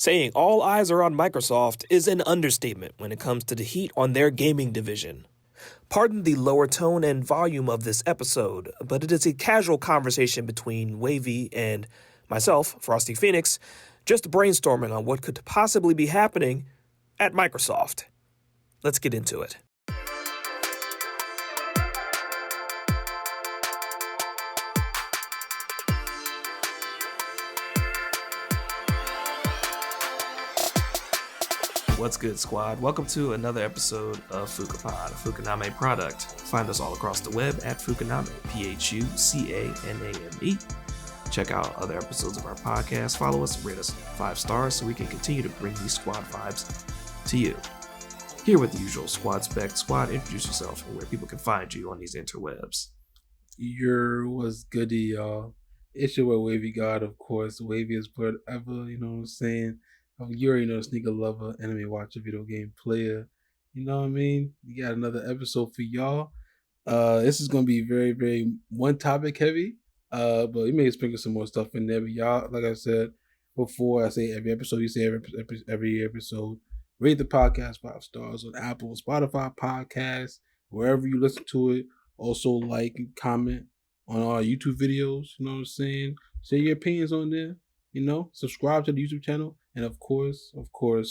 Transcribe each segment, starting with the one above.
Saying all eyes are on Microsoft is an understatement when it comes to the heat on their gaming division. Pardon the lower tone and volume of this episode, but it is a casual conversation between Wav3y and myself, Frosty Phoenix, just brainstorming on what could possibly be happening at Microsoft. Let's get into it. What's good, squad? Welcome to another episode of Fukapod, a Fukaname product. Find us all across the web at Fukaname, P-H-U-C-A-N-A-M-E. Check out other episodes of our podcast. Follow us, rate us 5 stars so we can continue to bring these squad vibes to you. Here with the usual squad spec. Squad, introduce yourself and where people can find you on these interwebs. What's goody, y'all? It's your boy Wav3y God, of course. Wav3y is forever, you know what I'm saying? You already know, sneaker lover, anime watcher, video game player. You know what I mean? We got another episode for y'all. This is gonna be very, very one topic heavy. But we may sprinkle some more stuff in there. But y'all, like I said before, I say every episode, you say every episode. Rate the podcast 5 stars on Apple, Spotify podcasts, wherever you listen to it. Also like and comment on our YouTube videos. You know what I'm saying? Say your opinions on there. You know, subscribe to the YouTube channel. And of course,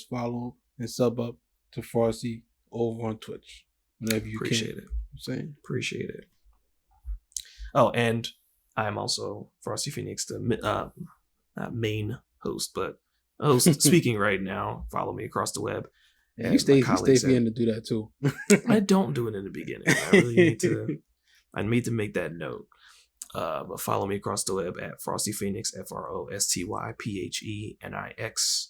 follow and sub up to Frosty over on Twitch whenever you Appreciate can. it. I'm saying? Appreciate it. Oh, and I'm also Frosty Phoenix, the not main host, but host speaking right now. Follow me across the web. Yeah, you stay for him to do that too. I don't do it in the beginning. I really need to. I need to make that note. But follow me across the web at Frosty Phoenix, FROSTYPHENIX,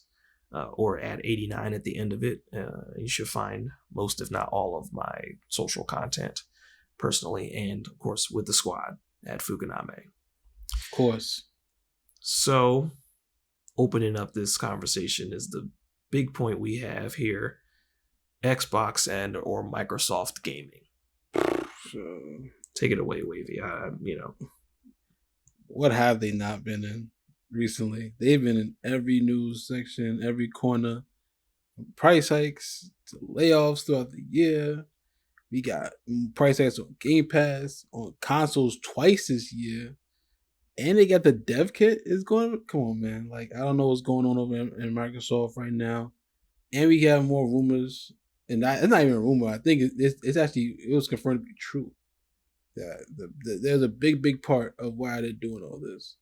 or at 89 at the end of it. You should find most, if not all, of my social content personally, and of course with the squad at Fukaname. Of course. So, opening up this conversation is the big point we have here: Xbox and or Microsoft gaming. Take it away, Wav3y. What have they not been in recently? They've been in every news section, every corner. Price hikes to layoffs throughout the year. We got price hikes on Game Pass, on consoles twice this year. And they got the dev kit is going. Come on, man. Like, I don't know what's going on over in Microsoft right now. And we have more rumors. And it's not even a rumor. I think it's actually, it was confirmed to be true. That there's a big part of why they're doing all this.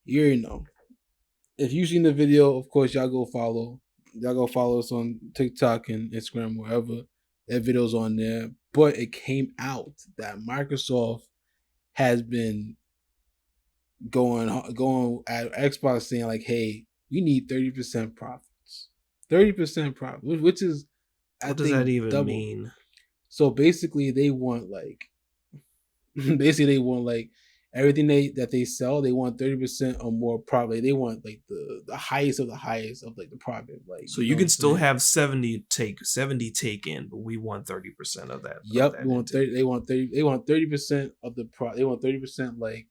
You already know. If you've seen the video, of course, y'all go follow us on TikTok and Instagram, wherever. That video's on there. But it came out that Microsoft has been going at Xbox saying like, hey, we need 30% profits. 30% profit, which is, what does that even double. Mean? So basically they want everything that they sell, they want 30% or more profit. They want like the highest of the highest of like the profit. Like, so you can still have 70 take in, but we want 30% of that. Yep, they want 30%. They want 30% of the pro. They want 30%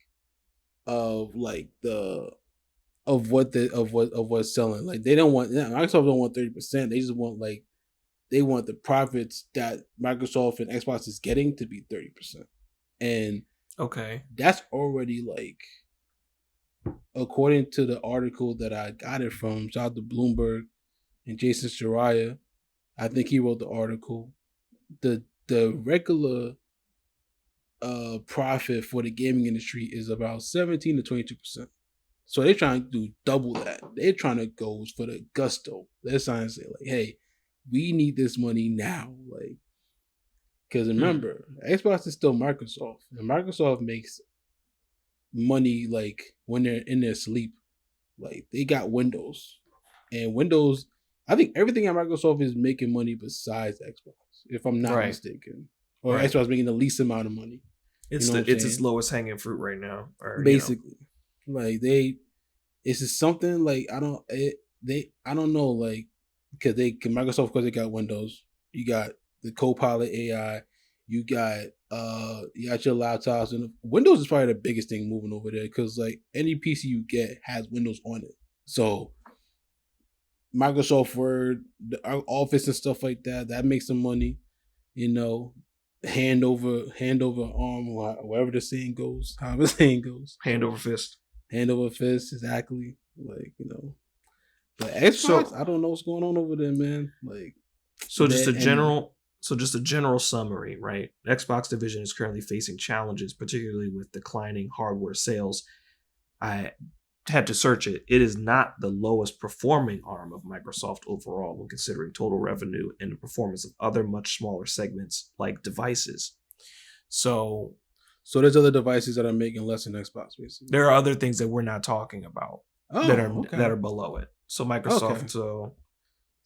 of what's selling. Like, they don't want Microsoft don't want 30%. They just want they want the profits that Microsoft and Xbox is getting to be 30%. And okay, that's already according to the article that I got it from, shout out to Bloomberg and Jason Schreier. I think he wrote the article. The regular profit for the gaming industry is about 17 to 22%. So they're trying to do double that. They're trying to go for the gusto. They're trying to say like, hey, we need this money now. Like, because remember, Xbox is still Microsoft, and Microsoft makes money when they're in their sleep. Like, they got Windows, and Windows, I think everything at Microsoft is making money besides Xbox, if I'm not mistaken. Or Xbox making the least amount of money. It's its lowest hanging fruit right now. Or, basically, it's just something I don't know, because Microsoft, of course, they got Windows. You got the Copilot AI. You got your laptops, and Windows is probably the biggest thing moving over there, because any PC you get has Windows on it. So Microsoft Word, our Office and stuff like that. That makes some money. Hand over arm, or wherever the saying goes, however the saying goes. Hand over fist. Hand over fist, exactly. But Xbox, I don't know what's going on over there, man. Just a general summary, right? Xbox division is currently facing challenges, particularly with declining hardware sales. I had to search it. It is not the lowest performing arm of Microsoft overall when considering total revenue and the performance of other much smaller segments like devices. So there's other devices that are making less than Xbox, basically. There are other things that we're not talking about that are below it. So Microsoft, so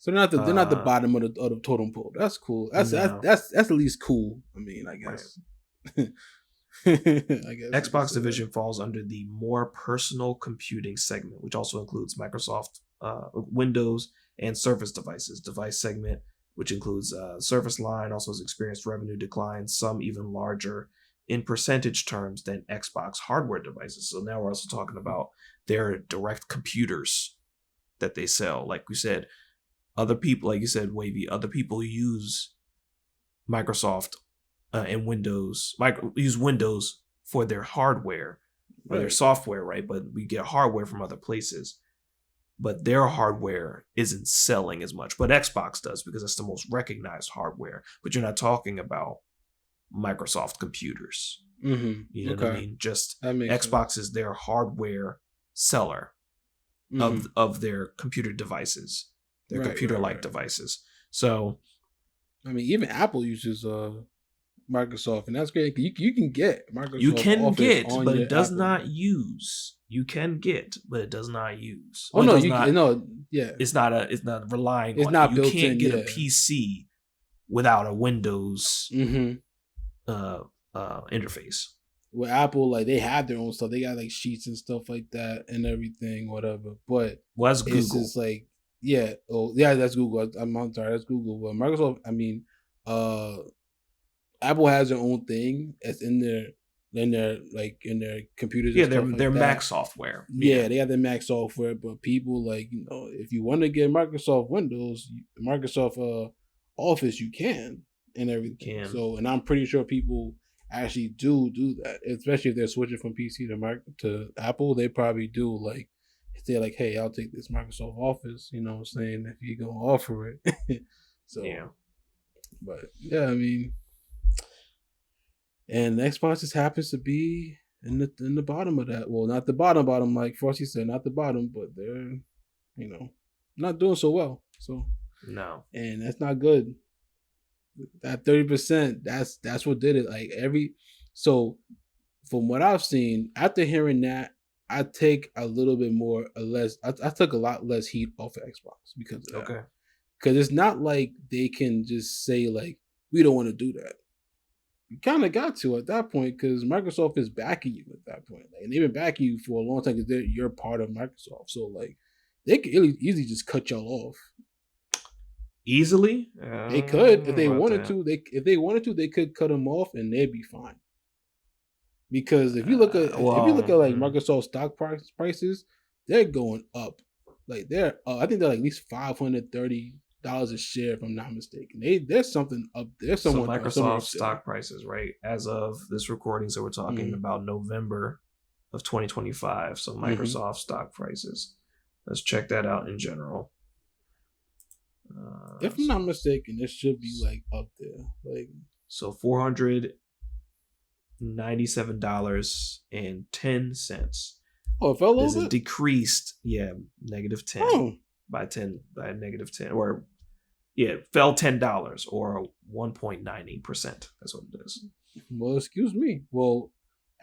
they're not the bottom of the totem pole. That's cool. That's at least cool. I mean, I guess. Right. Xbox division falls under the more personal computing segment, which also includes Microsoft Windows and Surface devices. Device segment, which includes Surface line, also has experienced revenue declines, some even larger in percentage terms than Xbox hardware devices. So now we're also talking about their direct computers that they sell. Like we said, other people, like you said, Wavy, other people use Microsoft and Windows, use Windows for their hardware or their software, right? But we get hardware from other places. But their hardware isn't selling as much. But Xbox does because it's the most recognized hardware. But you're not talking about Microsoft computers. Mm-hmm. You know what I mean? Just Xbox sense. Is their hardware seller of their computer devices, their computer-like devices. So, I mean, even Apple uses Microsoft, and that's great. You can get Microsoft. You can Office get, on but your it does Apple. not use. You can get, but it does not use. Oh, no, yeah. It's not relying. It's on not you built can't in. get a PC without a Windows interface. With Apple, they have their own stuff. They got sheets and stuff like that and everything, whatever. But that's Google. It's just that's Google. I'm sorry, that's Google. But Microsoft, I mean, Apple has their own thing. It's in their computers. Yeah, their Mac software. Yeah, they have their Mac software. But people if you want to get Microsoft Windows, Microsoft Office, you can and everything. So, and I'm pretty sure people actually do that, especially if they're switching from PC to Apple. They probably do. They're like, hey, I'll take this Microsoft Office. You know what I'm saying? If you're gonna offer it. So yeah, but yeah, I mean. And Xbox just happens to be in the bottom of that. Well, not the bottom, like Frosty said, not the bottom, but they're, not doing so well. So no, and that's not good. That 30%, that's what did it. So from what I've seen, after hearing that, I take a little bit more or less. I took a lot less heat off of Xbox because of that. Okay, because it's not like they can just say we don't want to do that. You kind of got to at that point because Microsoft is backing you at that point. And they've been backing you for a long time because you're part of Microsoft. So they could easily just cut y'all off. Easily? They could if they wanted to. If they wanted to, they could cut them off and they'd be fine. Because if you look at Microsoft stock prices, they're going up. I think they're at least $530 a share, if I'm not mistaken. There's something up there. So Microsoft stock prices, right? As of this recording, so we're talking about November of 2025. So Microsoft stock prices. Let's check that out in general. If I'm not mistaken, it should be up there. So $497.10. Oh, it fell a little bit? It decreased, -10 by -10 or it fell $10 or 1.98%. That's what it is. Well, excuse me. Well,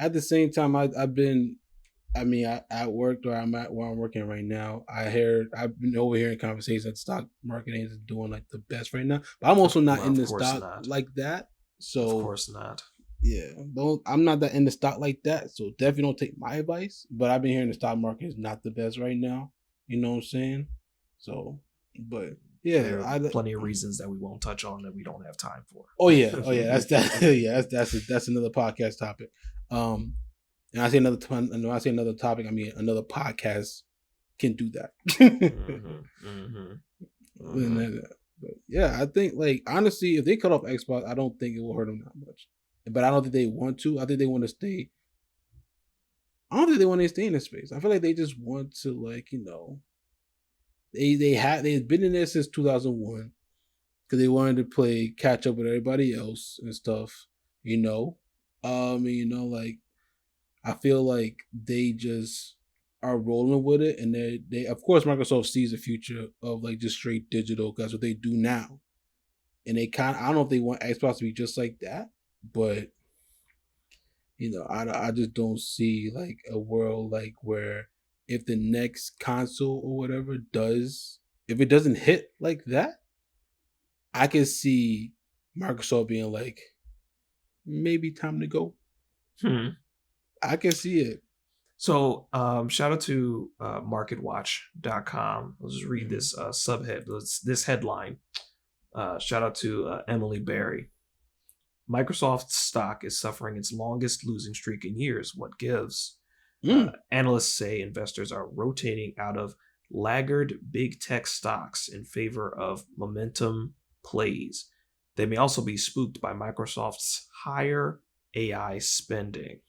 at the same time, I've been, at work where I'm working right now. I've been overhearing conversations that stock market is doing the best right now. But I'm also not in the stock like that. So of course not. Yeah, I'm not that in the stock like that. So definitely don't take my advice. But I've been hearing the stock market is not the best right now. You know what I'm saying? So, but yeah, there are plenty of reasons that we won't touch on that we don't have time for. Oh yeah, that's that. Yeah, that's another podcast topic. And I say another topic. I mean another podcast can do that. But yeah, I think like honestly, if they cut off Xbox, I don't think it will hurt them that much. But I don't think they want to. I think they want to stay. I don't think they want to stay in this space. I feel like they just want to like they've been in there since 2001 because they wanted to play catch up with everybody else and stuff. Like I feel like they just are rolling with it, and they of course Microsoft sees the future of like just straight digital. 'Cause that's what they do now, and I don't know if they want Xbox to be just like that, but I just don't see like a world like where if the next console or whatever if it doesn't hit like that, I can see Microsoft being like, maybe time to go. I can see it. So shout out to marketwatch.com. I'll just read this subhead, this headline. Shout out to Emily Berry. Microsoft's stock is suffering its longest losing streak in years. What gives? Analysts say investors are rotating out of laggard big tech stocks in favor of momentum plays. They may also be spooked by Microsoft's higher AI spending.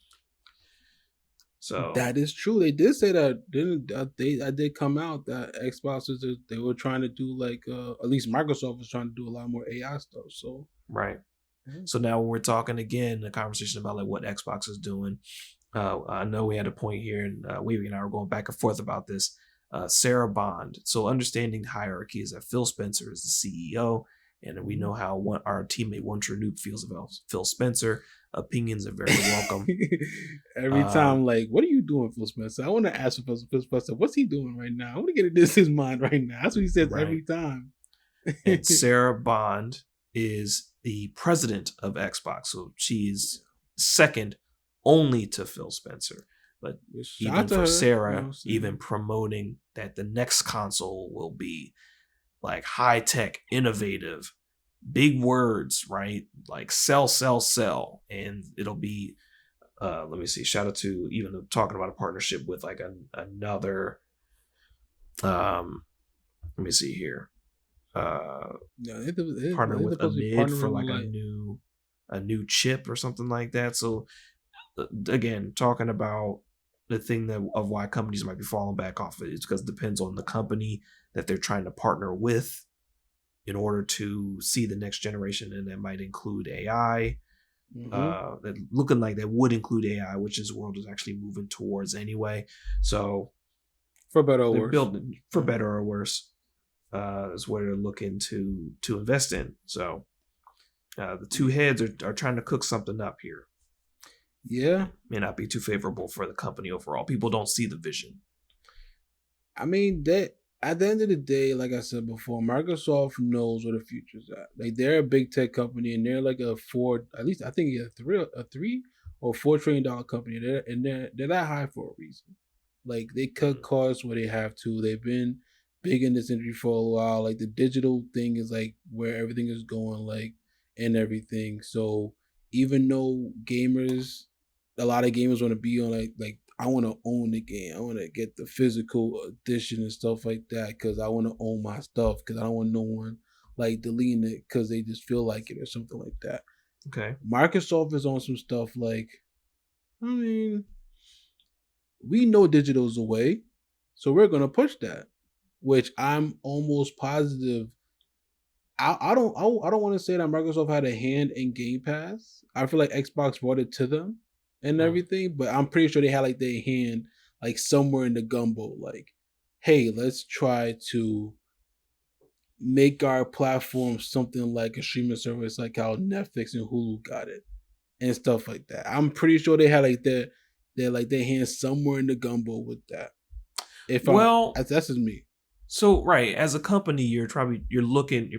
So that is true. They did say that, didn't they? I did come out that Xbox they were trying to do like at least Microsoft was trying to do a lot more AI stuff. So right. So now we're talking again, the conversation about like what Xbox is doing. I know we had a point here, and Weavy and I were going back and forth about this. Sarah Bond. So understanding hierarchy is that Phil Spencer is the CEO, and we know how our teammate One True Noob feels about Phil Spencer. Opinions are very welcome. Every time, like, what are you doing, Phil Spencer? I want to ask Phil Spencer, what's he doing right now? I want to get into his mind right now. That's what he says every time. And Sarah Bond is the president of Xbox, so she's second only to Phil Spencer. But even for Sarah, even promoting that the next console will be like high tech, innovative, big words, right? Like sell, and it'll be. Let me see. Shout out to even talking about a partnership with like another. Let me see here. Partner with a mid for like a new chip or something like that. So again, talking about the thing of why companies might be falling back off it is because it depends on the company that they're trying to partner with in order to see the next generation, and that might include AI. That looking like that would include AI, which this world is actually moving towards anyway. So for better or worse, building for better or worse is what they're looking to invest in. So the two heads are trying to cook something up here. Yeah, may not be too favorable for the company overall. People don't see the vision. I mean, that at the end of the day, like I said before, Microsoft knows where the future's at. Like they're a big tech company, and they're like a $3 or $4 trillion company. They're that high for a reason. Like they cut costs where they have to. They've been big in this industry for a while. Like the digital thing is like where everything is going, like and everything. So even though a lot of gamers want to be on like I want to own the game. I want to get the physical edition and stuff like that because I want to own my stuff because I don't want no one like deleting it because they just feel like it or something like that. Okay. Microsoft is on some stuff like, I mean, we know digital's the way, so we're gonna push that, which I'm almost positive. I don't want to say that Microsoft had a hand in Game Pass. I feel like Xbox brought it to them and everything, but I'm pretty sure they had like their hand like somewhere in the gumbo. Like, hey, let's try to make our platform something like a streaming service, like how Netflix and Hulu got it, and stuff like that. I'm pretty sure they had like their hands somewhere in the gumbo with that. That's just me. So right, as a company, you're probably looking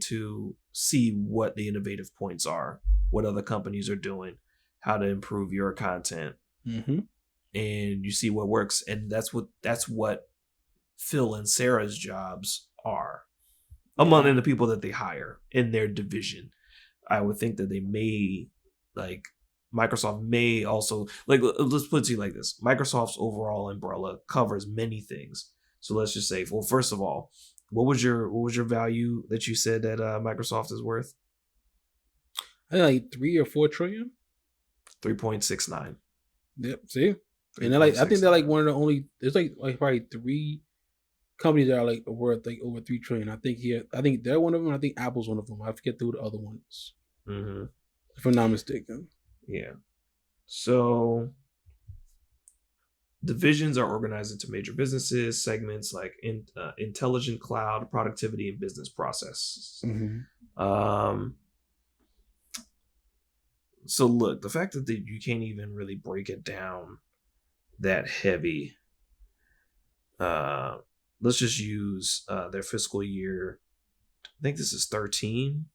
to see what the innovative points are, what other companies are doing, how to improve your content, and you see what works, and that's what Phil and Sarah's jobs are among the people that they hire in their division. I would think that they may like Microsoft may also like let's put it to you like this: Microsoft's overall umbrella covers many things. So let's just say, well, first of all, What was your value that you said that Microsoft is worth? I think like 3 or 4 trillion. 3.69. Yep. See, and they're like, I think they're like one of the only. There's like probably 3 companies that are like worth like over 3 trillion. I think they're one of them. I think Apple's one of them. I forget who the other one is. Mm-hmm. If I'm not mistaken. Yeah. So divisions are organized into major businesses segments like intelligent cloud, productivity, and business process. Mm-hmm. So look, the fact that you can't even really break it down that heavy. Let's just use their fiscal year. I think this is 13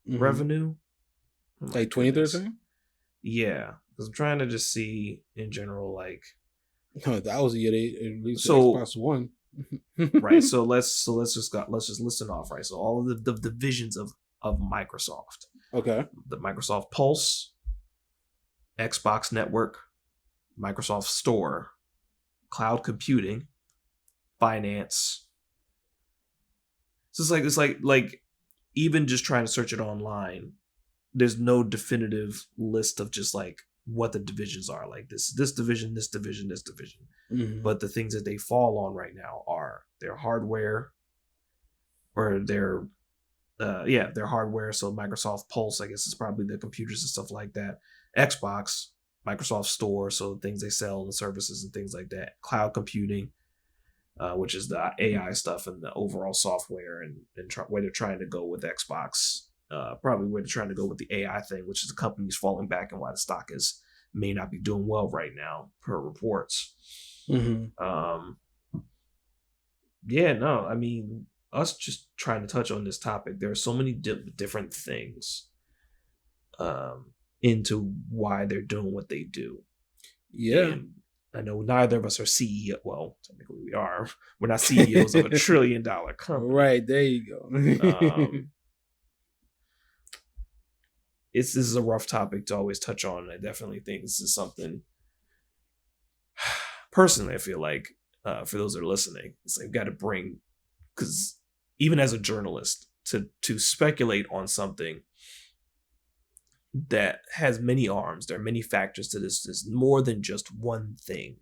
revenue. Like 2013? Yeah. Because I'm trying to just see in general, like. No, that was the year they released Xbox One. Right. So let's just listen off, right? So all of the divisions of Microsoft. Okay. The Microsoft Pulse, Xbox Network, Microsoft Store, cloud computing, finance. So it's like even just trying to search it online, there's no definitive list of just like what the divisions are. Like this division, this division, this division. Mm-hmm. But the things that they fall on right now are their hardware or their hardware. So Microsoft Pulse, I guess, is probably the computers and stuff like that. Xbox, Microsoft Store, so things they sell and services and things like that. Cloud computing, which is the AI stuff and the overall software and where they're trying to go with Xbox. Probably where they're trying to go with the AI thing, which is the company's falling back and why the stock may not be doing well right now per reports. Mm-hmm. Yeah, no, I mean, us just trying to touch on this topic, there are so many different things into why they're doing what they do. Yeah. And I know neither of us are CEO. Well, technically we are. We're not CEOs of $1 trillion company. Right, there you go. This is a rough topic to always touch on. I definitely think this is something, personally, I feel like, for those that are listening, it's like got to bring, because even as a journalist, to speculate on something that has many arms, there are many factors to this. There's more than just one thing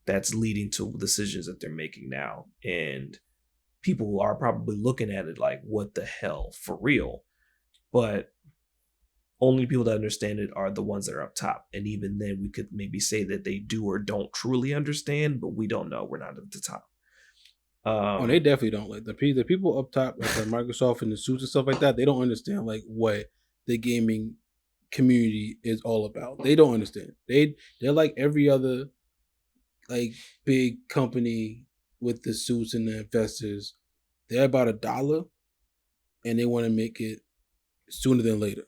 that's leading to decisions that they're making now. And people are probably looking at it like, what the hell, for real? But only people that understand it are the ones that are up top. And even then, we could maybe say that they do or don't truly understand, but we don't know. We're not at the top. They definitely don't. Like the people up top, like Microsoft and the suits and stuff like that, they don't understand like what the gaming community is all about. They don't understand. They're like every other like big company with the suits and the investors. They're about $1, and they want to make it sooner than later.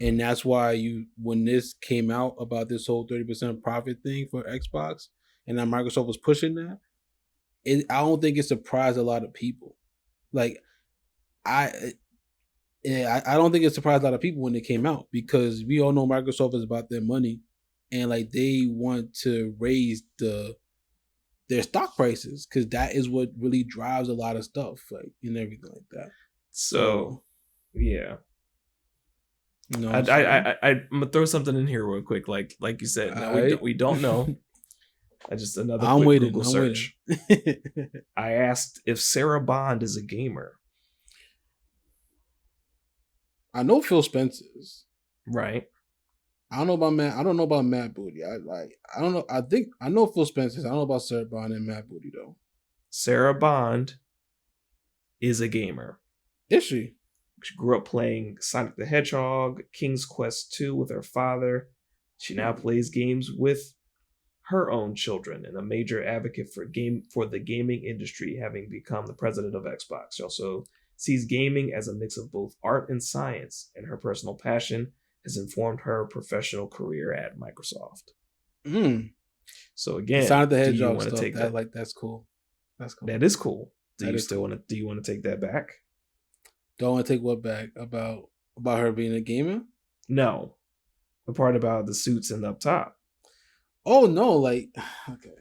And that's why when this came out about this whole 30% profit thing for Xbox, and now Microsoft was pushing that, I don't think it surprised a lot of people. Like, I don't think it surprised a lot of people when it came out, because we all know Microsoft is about their money, and like they want to raise their stock prices, because that is what really drives a lot of stuff, like, and everything like that. So yeah. You know, I'm gonna throw something in here real quick, like you said. Now we don't know. Another quick Google search. I asked if Sarah Bond is a gamer. I know Phil Spencer's. Right. I don't know about Matt Booty. I don't know. I know Phil Spencer's. I don't know about Sarah Bond and Matt Booty though. Sarah Bond is a gamer. Is she? She grew up playing Sonic the Hedgehog, King's Quest 2 with her father. She now plays games with her own children and a major advocate for the gaming industry, having become the president of Xbox. She also sees gaming as a mix of both art and science, and her personal passion has informed her professional career at Microsoft. So again, Sonic the Hedgehog, do you want to take that? Like, that's cool. That's cool. That is cool. Do you want to take that back? Don't want to take what back about her being a gamer? No, the part about the suits and up top. Oh no, like, okay.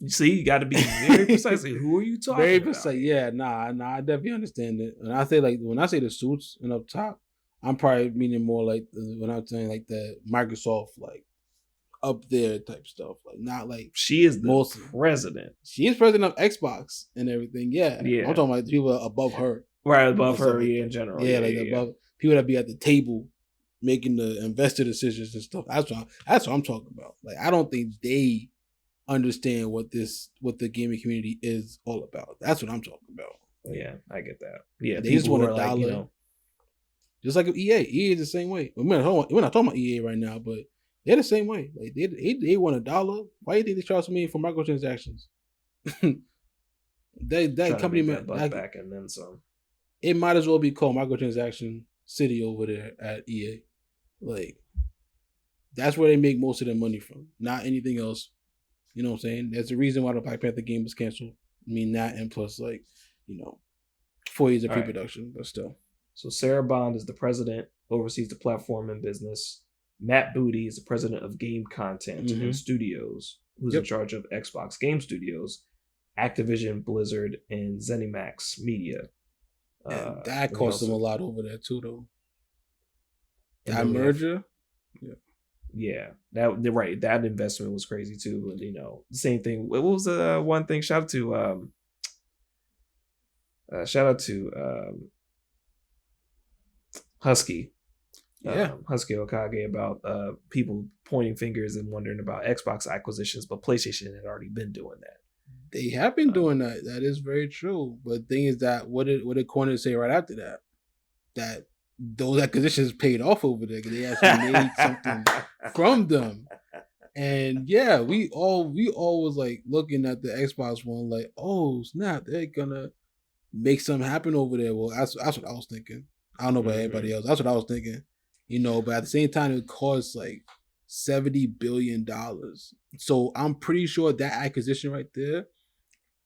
See, you got to be very precise. Who are you talking Very about? precise. Yeah, nah, I definitely understand it. When I say the suits and up top, I'm probably meaning more like when I'm saying like the Microsoft like up there type stuff, like not like She is the most. president. She is president of Xbox and everything. Yeah, Yeah. I'm talking about people above her, Right above and stuff her, like yeah, that. in general. Yeah, like above people that be at the table making the investor decisions and stuff. That's what I'm talking about. Like I don't think they understand what the gaming community is all about. That's what I'm talking about. Like, Yeah, I get that. Yeah, they just people want who a are like, you dollar. know, Just like EA. EA is the same way. We're not talking about EA right now, but they're the same way. Like they want a dollar. Why do you think they charge me for microtransactions? that trying company to make that butt back and then some. It might as well be called Microtransaction City over there at EA. Like that's where they make most of their money from, not anything else. You know what I'm saying? That's the reason why the Black Panther game was canceled. I mean that, and plus 4 years of pre-production, but still. So Sarah Bond is the president, oversees the platform and business. Matt Booty is the president of game content and studios, who's in charge of Xbox Game Studios, Activision, Blizzard, and ZeniMax Media. And that cost them a lot over there too, though. That merger, yeah, that investment was crazy too. And the same thing. What was the one thing? Shout out to Husky. Husky Okage about people pointing fingers and wondering about Xbox acquisitions, but PlayStation had already been doing that. They have been doing that. That is very true. But the thing is that what did Corner say right after that? That those acquisitions paid off over there because they actually made something from them. And yeah, we all was like looking at the Xbox one like, oh snap, they're gonna make something happen over there. Well, that's what I was thinking. I don't know about everybody else. That's what I was thinking. But at the same time, it costs like $70 billion. So I'm pretty sure that acquisition right there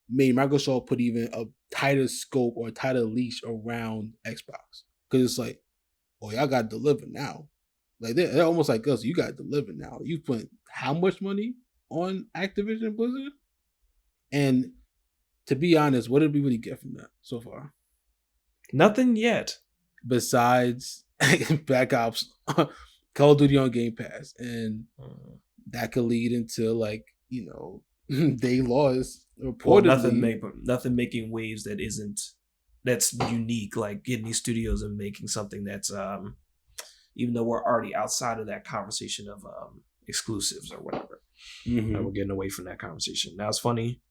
made Microsoft put even a tighter scope or a tighter leash around Xbox. Because it's like, oh, y'all got to deliver now. Like they're almost like us. You got to deliver now. You put how much money on Activision Blizzard? And to be honest, what did we really get from that so far? Nothing yet. Besides Black Ops, Call of Duty on Game Pass. And that could lead into they lost reportedly. Well, nothing making waves that's unique, like getting these studios and making something that's even though we're already outside of that conversation of exclusives or whatever. We're getting away from that conversation. Now it's funny.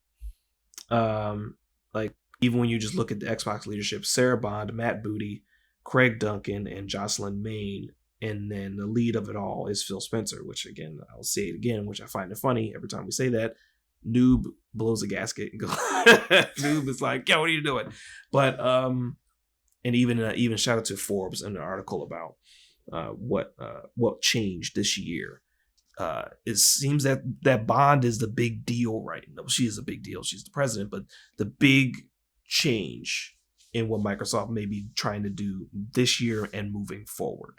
Like even when you just look at the Xbox leadership, Sarah Bond, Matt Booty, Craig Duncan, and Jocelyn Main, and then the lead of it all is Phil Spencer, which again, I'll say it again, which I find it funny every time we say that. Noob blows a gasket and goes. Noob is like, "Yo, what are you doing?" But and even shout out to Forbes in an article about what changed this year. It seems that Bond is the big deal right now. She is a big deal. She's the president, but the big change in what Microsoft may be trying to do this year and moving forward.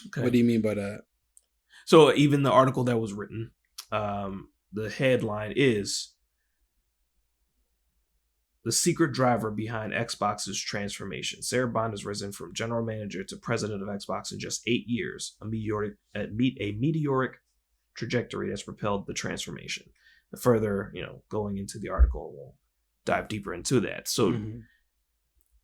Okay. What do you mean by that? So even the article that was written, the headline is the secret driver behind Xbox's transformation. Sarah Bond has risen from general manager to president of Xbox in just 8 years, a meteoric trajectory that's propelled the transformation. Further, going into the article, we'll dive deeper into that. So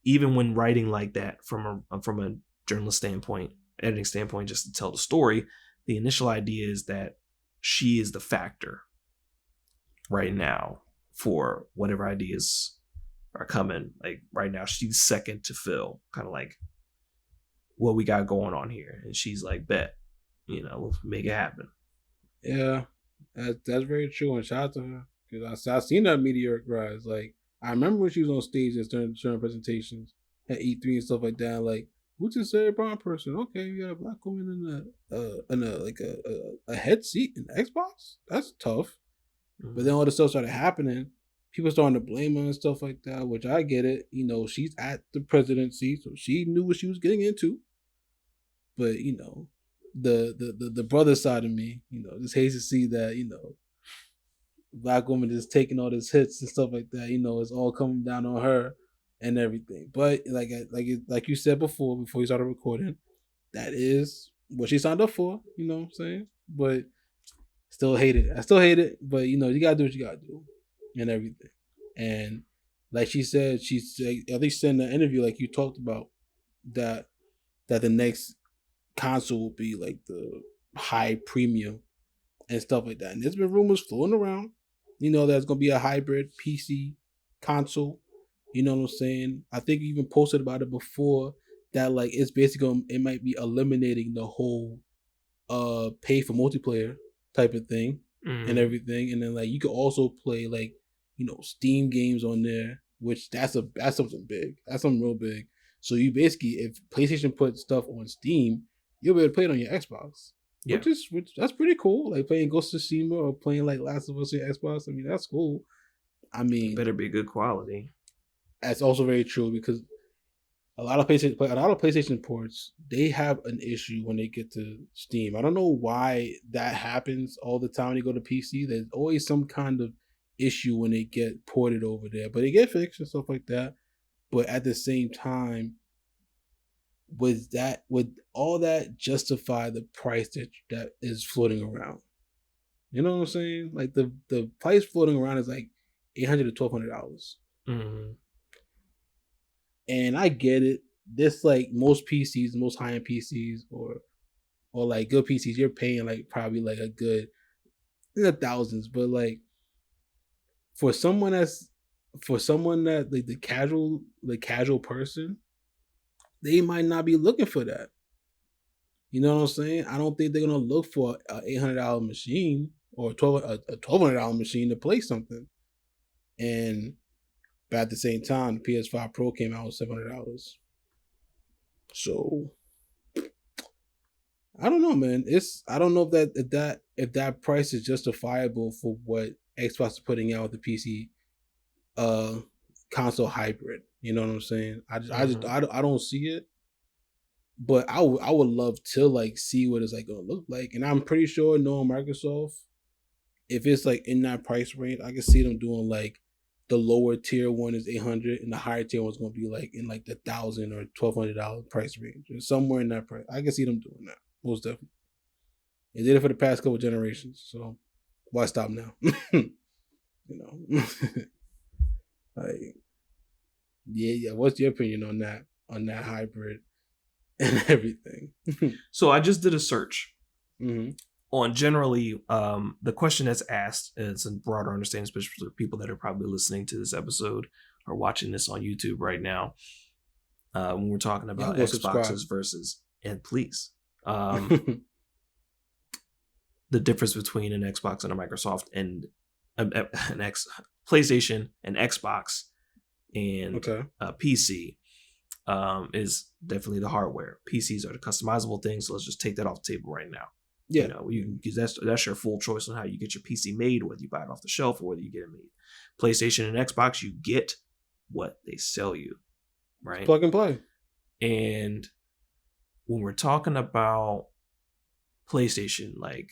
even when writing like that from a journalist standpoint, editing standpoint, just to tell the story, the initial idea is that she is the factor right now for whatever ideas are coming. Like right now, she's second to Phil, kind of like what we got going on here. And she's like, bet, let's make it happen. Yeah, that's very true. And shout out to her. Because I've seen that meteoric rise. Like, I remember when she was on stage at certain presentations at E3 and stuff like that. Like, who's this Sarah Brown person? Okay, you got a black woman in a head seat in Xbox? That's tough. But then all the stuff started happening. People starting to blame her and stuff like that, which I get it. She's at the presidency, so she knew what she was getting into. But, the brother side of me, just hates to see that, black woman just taking all these hits and stuff like that. It's all coming down on her and everything. But like you said before you started recording, that is what she signed up for. You know what I'm saying? But still hate it. I still hate it. But you gotta do what you gotta do and everything. And like she said, at least in the interview, like you talked about, that the next console will be like the high premium and stuff like that. And there's been rumors floating around, there's gonna be a hybrid PC console. You know what I'm saying? I think you even posted about it before, that like it's basically it might be eliminating the whole pay for multiplayer type of thing and everything. And then like you could also play like, Steam games on there, which that's something big. That's something real big. So you basically, if PlayStation put stuff on Steam, you'll be able to play it on your Xbox. Yeah. Which that's pretty cool. Like playing Ghost of Tsushima or playing like Last of Us on your Xbox. I mean, that's cool. I mean, it better be good quality. That's also very true, because a lot of PlayStation ports, they have an issue when they get to Steam. I don't know why that happens all the time when you go to PC. There's always some kind of issue when they get ported over there, but they get fixed and stuff like that. But at the same time, would all that justify the price that is floating around? You know what I'm saying? Like the price floating around is like $800 to $1,200. And I get it. This like most PCs, most high-end PCs, or like good PCs, you're paying like probably like a good in the thousands. But like for someone that like the casual person, they might not be looking for that. You know what I'm saying? I don't think they're gonna look for an $800 machine or a $1,200 machine to play something. But at the same time, the PS5 Pro came out with $700. So I don't know, man. I don't know if that price is justifiable for what Xbox is putting out with the PC console hybrid. You know what I'm saying? I don't see it. But I would love to like see what it's like gonna look like. And I'm pretty sure knowing Microsoft, if it's like in that price range, I can see them doing like the lower tier one is $800 and the higher tier one's gonna be like in like the $1,000 or $1,200 price range, or somewhere in that price. I can see them doing that most definitely. They did it for the past couple generations, so why stop now? You know, like yeah. What's your opinion on that hybrid and everything? So I just did a search on generally the question that's asked, and it's a broader understanding, especially for people that are probably listening to this episode or watching this on YouTube right now. When we're talking about Xboxes versus, and please, the difference between an Xbox and a Microsoft and PlayStation and Xbox and a PC is definitely the hardware. PCs are the customizable things, so let's just take that off the table right now. Yeah, because that's your full choice on how you get your PC made, whether you buy it off the shelf or whether you get it made. PlayStation and Xbox, you get what they sell you, right? Plug and play. And when we're talking about PlayStation, like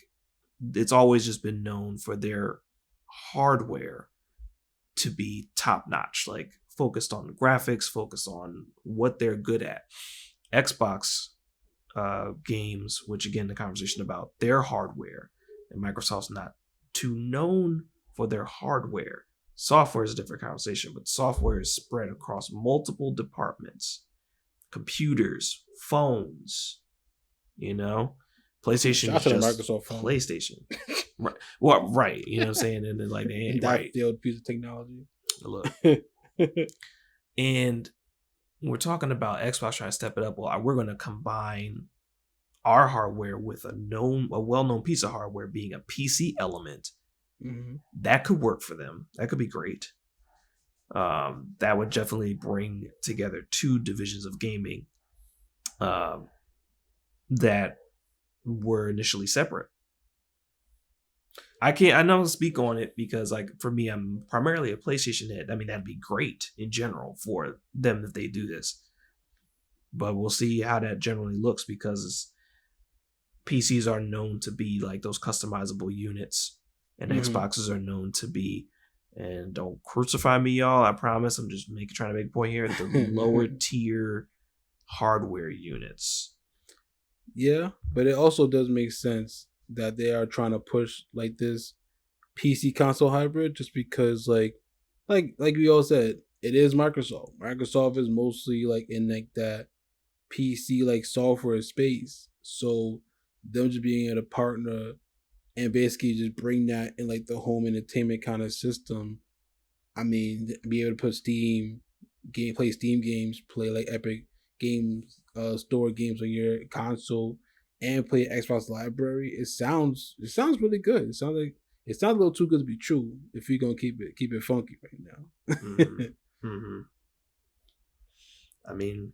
it's always just been known for their hardware to be top notch, like focused on the graphics, focused on what they're good at. Xbox games, which again, the conversation about their hardware, and Microsoft's not too known for their hardware. Software is a different conversation, but software is spread across multiple departments, computers, phones, PlayStation is just Microsoft phone. PlayStation. Right. Well, right. You know what I'm saying? And then like they ain't right. The old piece of technology. Look. And we're talking about Xbox trying to step it up. Well, we're going to combine our hardware with a well-known piece of hardware being a PC element. That could work for them. That could be great. That would definitely bring together two divisions of gaming that were initially separate. I don't speak on it because, like, for me, I'm primarily a PlayStation head. I mean, that'd be great in general for them if they do this. But we'll see how that generally looks, because PCs are known to be like those customizable units and Xboxes are known to be. And don't crucify me, y'all. I promise. I'm just trying to make a point here. The lower tier hardware units. Yeah, but it also does make sense that they are trying to push like this PC console hybrid, just because like we all said, it is Microsoft. Microsoft is mostly like in like that PC like software space. So them just being able to partner and basically just bring that in like the home entertainment kind of system. I mean, be able to put play Steam games, play like Epic Games, store games on your console, and play Xbox library. It sounds really good. It sounds a little too good to be true if you're gonna keep it funky right now. Mm-hmm. I mean,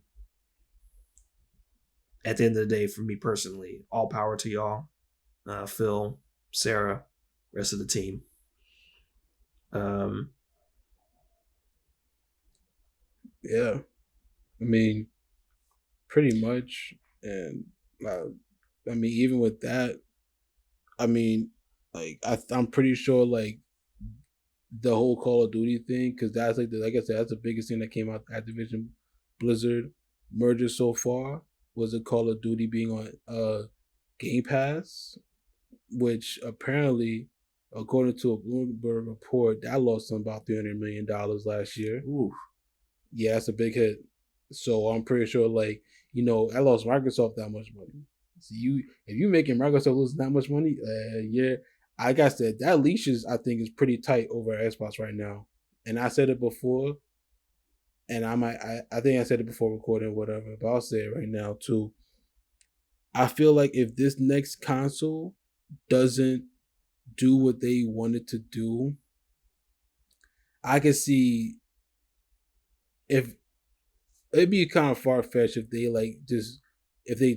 at the end of the day, for me personally, all power to y'all, Phil, Sarah, rest of the team. Yeah, I mean, pretty much, and I mean, even with that, I mean, like I'm pretty sure like the whole Call of Duty thing, because that's like I said, that's the biggest thing that came out Activision Blizzard merger so far, was the Call of Duty being on Game Pass, which apparently, according to a Bloomberg report, that lost them about $300 million last year. Ooh. Yeah, that's a big hit. So I'm pretty sure, like, I lost Microsoft that much money. So if you making Microsoft lose that much money, yeah, like I said, that leash I think is pretty tight over Xbox right now. And I said it before, and I think I said it before recording, whatever, but I'll say it right now too. I feel like if this next console doesn't do what they wanted to do, I can see if it'd be kind of far fetched if they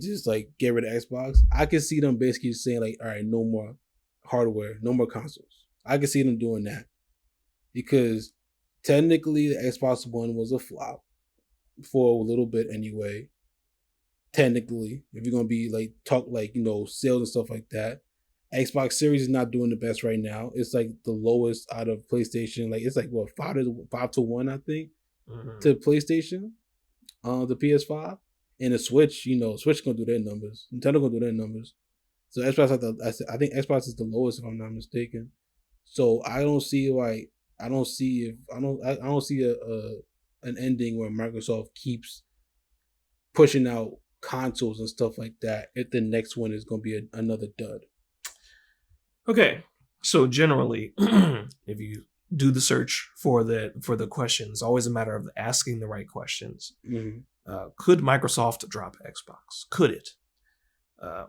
just like get rid of Xbox. I can see them basically saying like, all right, no more hardware, no more consoles. I can see them doing that, because technically the Xbox One was a flop for a little bit anyway. Technically, if you're gonna be like talk like sales and stuff like that, Xbox Series is not doing the best right now. It's like the lowest out of PlayStation. Like it's like what 5-1, I think, to PlayStation, the PS5 and the Switch. Switch gonna do their numbers. Nintendo gonna do their numbers. So Xbox, I think Xbox is the lowest if I'm not mistaken. So I don't see an ending where Microsoft keeps pushing out consoles and stuff like that if the next one is gonna be another dud. Okay, so generally, if you do the search for the questions, always a matter of asking the right questions. Mm-hmm. Could Microsoft drop Xbox? Could it?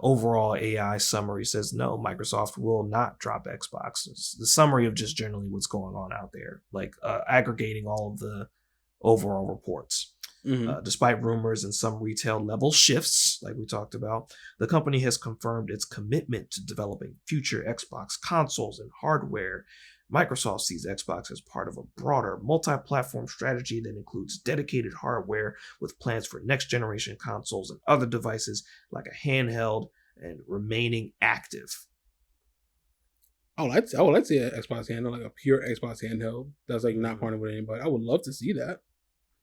Overall AI summary says no, Microsoft will not drop Xbox. It's the summary of just generally what's going on out there, like aggregating all of the overall reports. Mm-hmm. Despite rumors and some retail level shifts, like we talked about, the company has confirmed its commitment to developing future Xbox consoles and hardware. Microsoft sees Xbox as part of a broader multi-platform strategy that includes dedicated hardware with plans for next-generation consoles and other devices like a handheld, and remaining active. I would like to see an Xbox handheld, like a pure Xbox handheld that's like not partnered with anybody. I would love to see that,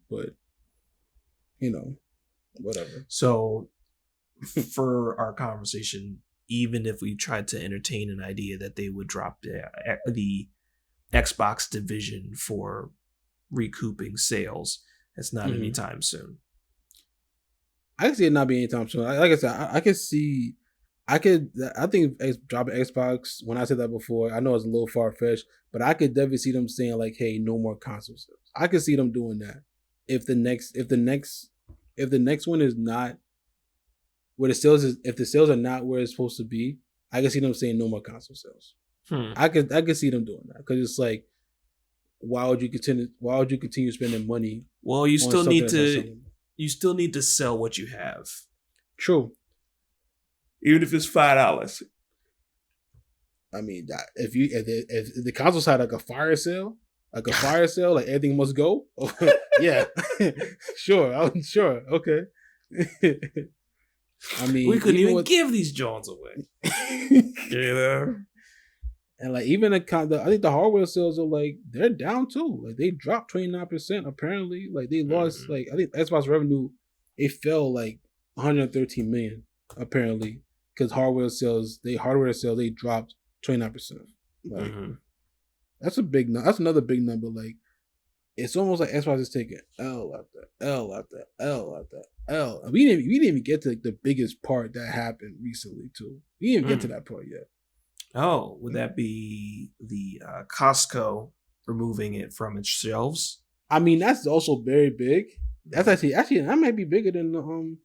but whatever. So for our conversation, even if we tried to entertain an idea that they would drop the Xbox division for recouping sales, it's not anytime soon. I can see it not being anytime soon. Like I said, I think dropping Xbox, when I said that before, I know it's a little far-fetched, but I could definitely see them saying like, hey, no more console sales. I could see them doing that. If the next one is not where the sales is, if the sales are not where it's supposed to be, I can see them saying no more console sales. I could see them doing that, because it's like, why would you continue spending money? Well, you still need to sell what you have. True. Even if it's $5. I mean, if the consoles had like a fire sale, like everything must go. Yeah, sure, okay. I mean, we couldn't even give these Jones away. And like even I think the hardware sales are like they're down too. Like they dropped 29% apparently. Like they lost like I think Xbox revenue it fell like 113 million apparently because hardware sales they dropped 29%. Like that's another big number. Like it's almost like Xbox is taking L after L after L after L. And we didn't even get to like, the biggest part that happened recently too. We didn't even get to that part yet. Oh, would that be the Costco removing it from its shelves? I mean, that's also very big. That's actually that might be bigger than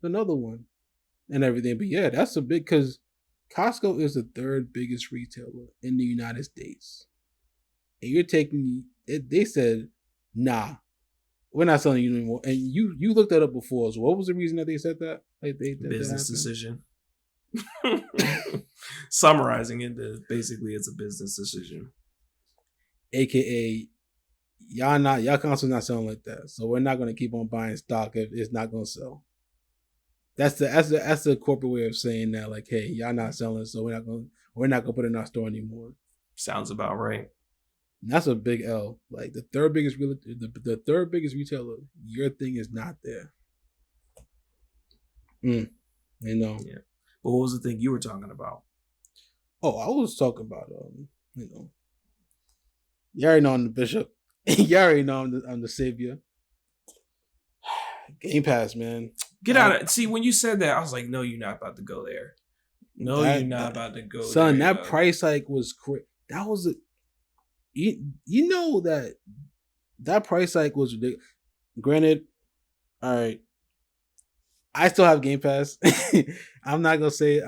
another one and everything. But yeah, that's a big because Costco is the third biggest retailer in the United States, and you're taking it. They said, "Nah, we're not selling you anymore." And you looked that up before. So what was the reason that they said that? Like business decision. Summarizing it, basically it's a business decision. AKA, y'all console's not selling like that, so we're not gonna keep on buying stock if it's not gonna sell. That's the corporate way of saying that, like, hey, y'all not selling, so we're not gonna put it in our store anymore. Sounds about right. And that's a big L. Like the third biggest retailer, your thing is not there. You know. Yeah. But what was the thing you were talking about? Oh, I was talking about you already know I'm the bishop. You already know I'm the savior. Game Pass, man. Get out of see when you said that, I was like, no, you're not about to go there. No, you're not about to go son, there. That price hike was crazy. That was you know that price hike was ridiculous. Granted, all right. I still have Game Pass. I'm not gonna say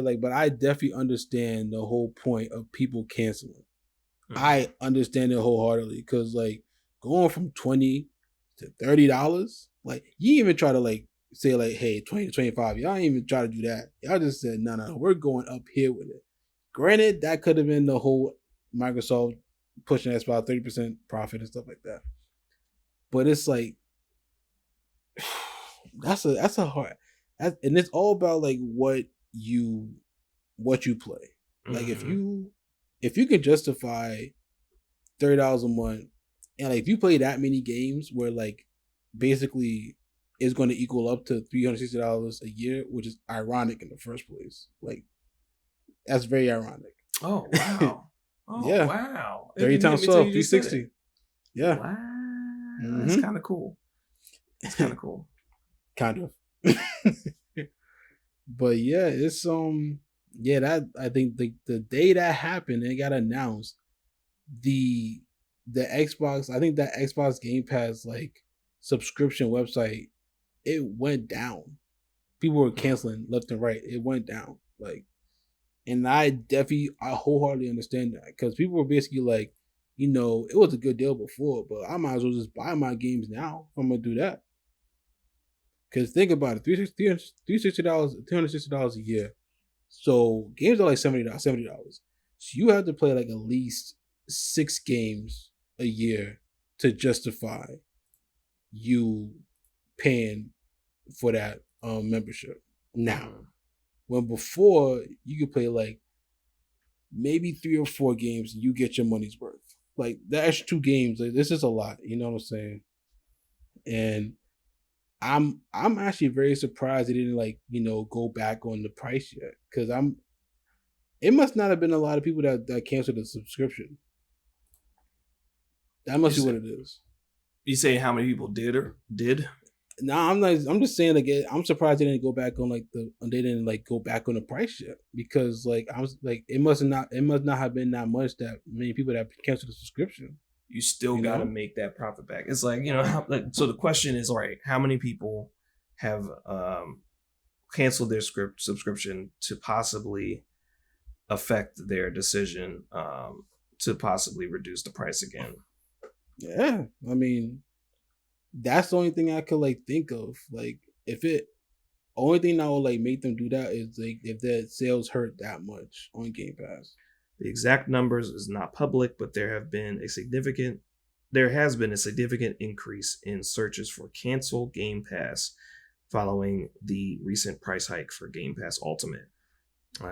like, but I definitely understand the whole point of people canceling. I understand it wholeheartedly because like going from $20 to $30, like you even try to like say like, hey, 20 to 25. Y'all ain't even try to do that. Y'all just said no, we're going up here with it. Granted, that could have been the whole Microsoft pushing us about 30% profit and stuff like that. But it's like that's a hard, and it's all about like what you play. Like if you can justify $30 a month, and like if you play that many games where like basically it's going to equal up to $360 a year, which is ironic in the first place. Like that's very ironic. Oh wow! Oh yeah. Wow! 30 times 12, 360. Yeah. Wow. That's kind of cool. It's kind of cool. Kind of. But yeah, it's that I think the day that happened and it got announced, the Xbox, I think that Xbox Game Pass like subscription website, it went down. People were canceling left and right. It went down. Like, and I wholeheartedly understand that because people were basically like, it was a good deal before, but I might as well just buy my games now if I'm gonna do that. Because think about it, $360 a year. So games are like $70. So you have to play like at least 6 games a year to justify you paying for that membership. Now, when before you could play like maybe 3 or 4 games and you get your money's worth. Like the extra 2 games, like this is a lot. You know what I'm saying? And I'm actually very surprised they didn't like, go back on the price yet. Because it must not have been a lot of people that canceled the subscription. That must be what it is. You say how many people did? No, I'm just saying like I'm surprised they didn't go back on they didn't like go back on the price yet. Because like I was like it must not have been that much that many people that canceled the subscription. You still got to make that profit back. It's like, so the question is, all right, how many people have canceled their subscription to possibly affect their decision to possibly reduce the price again? Yeah. I mean, that's the only thing I could like think of. Like only thing that would like make them do that is like if their sales hurt that much on Game Pass. The exact numbers is not public, but there has been a significant increase in searches for cancel Game Pass following the recent price hike for Game Pass Ultimate.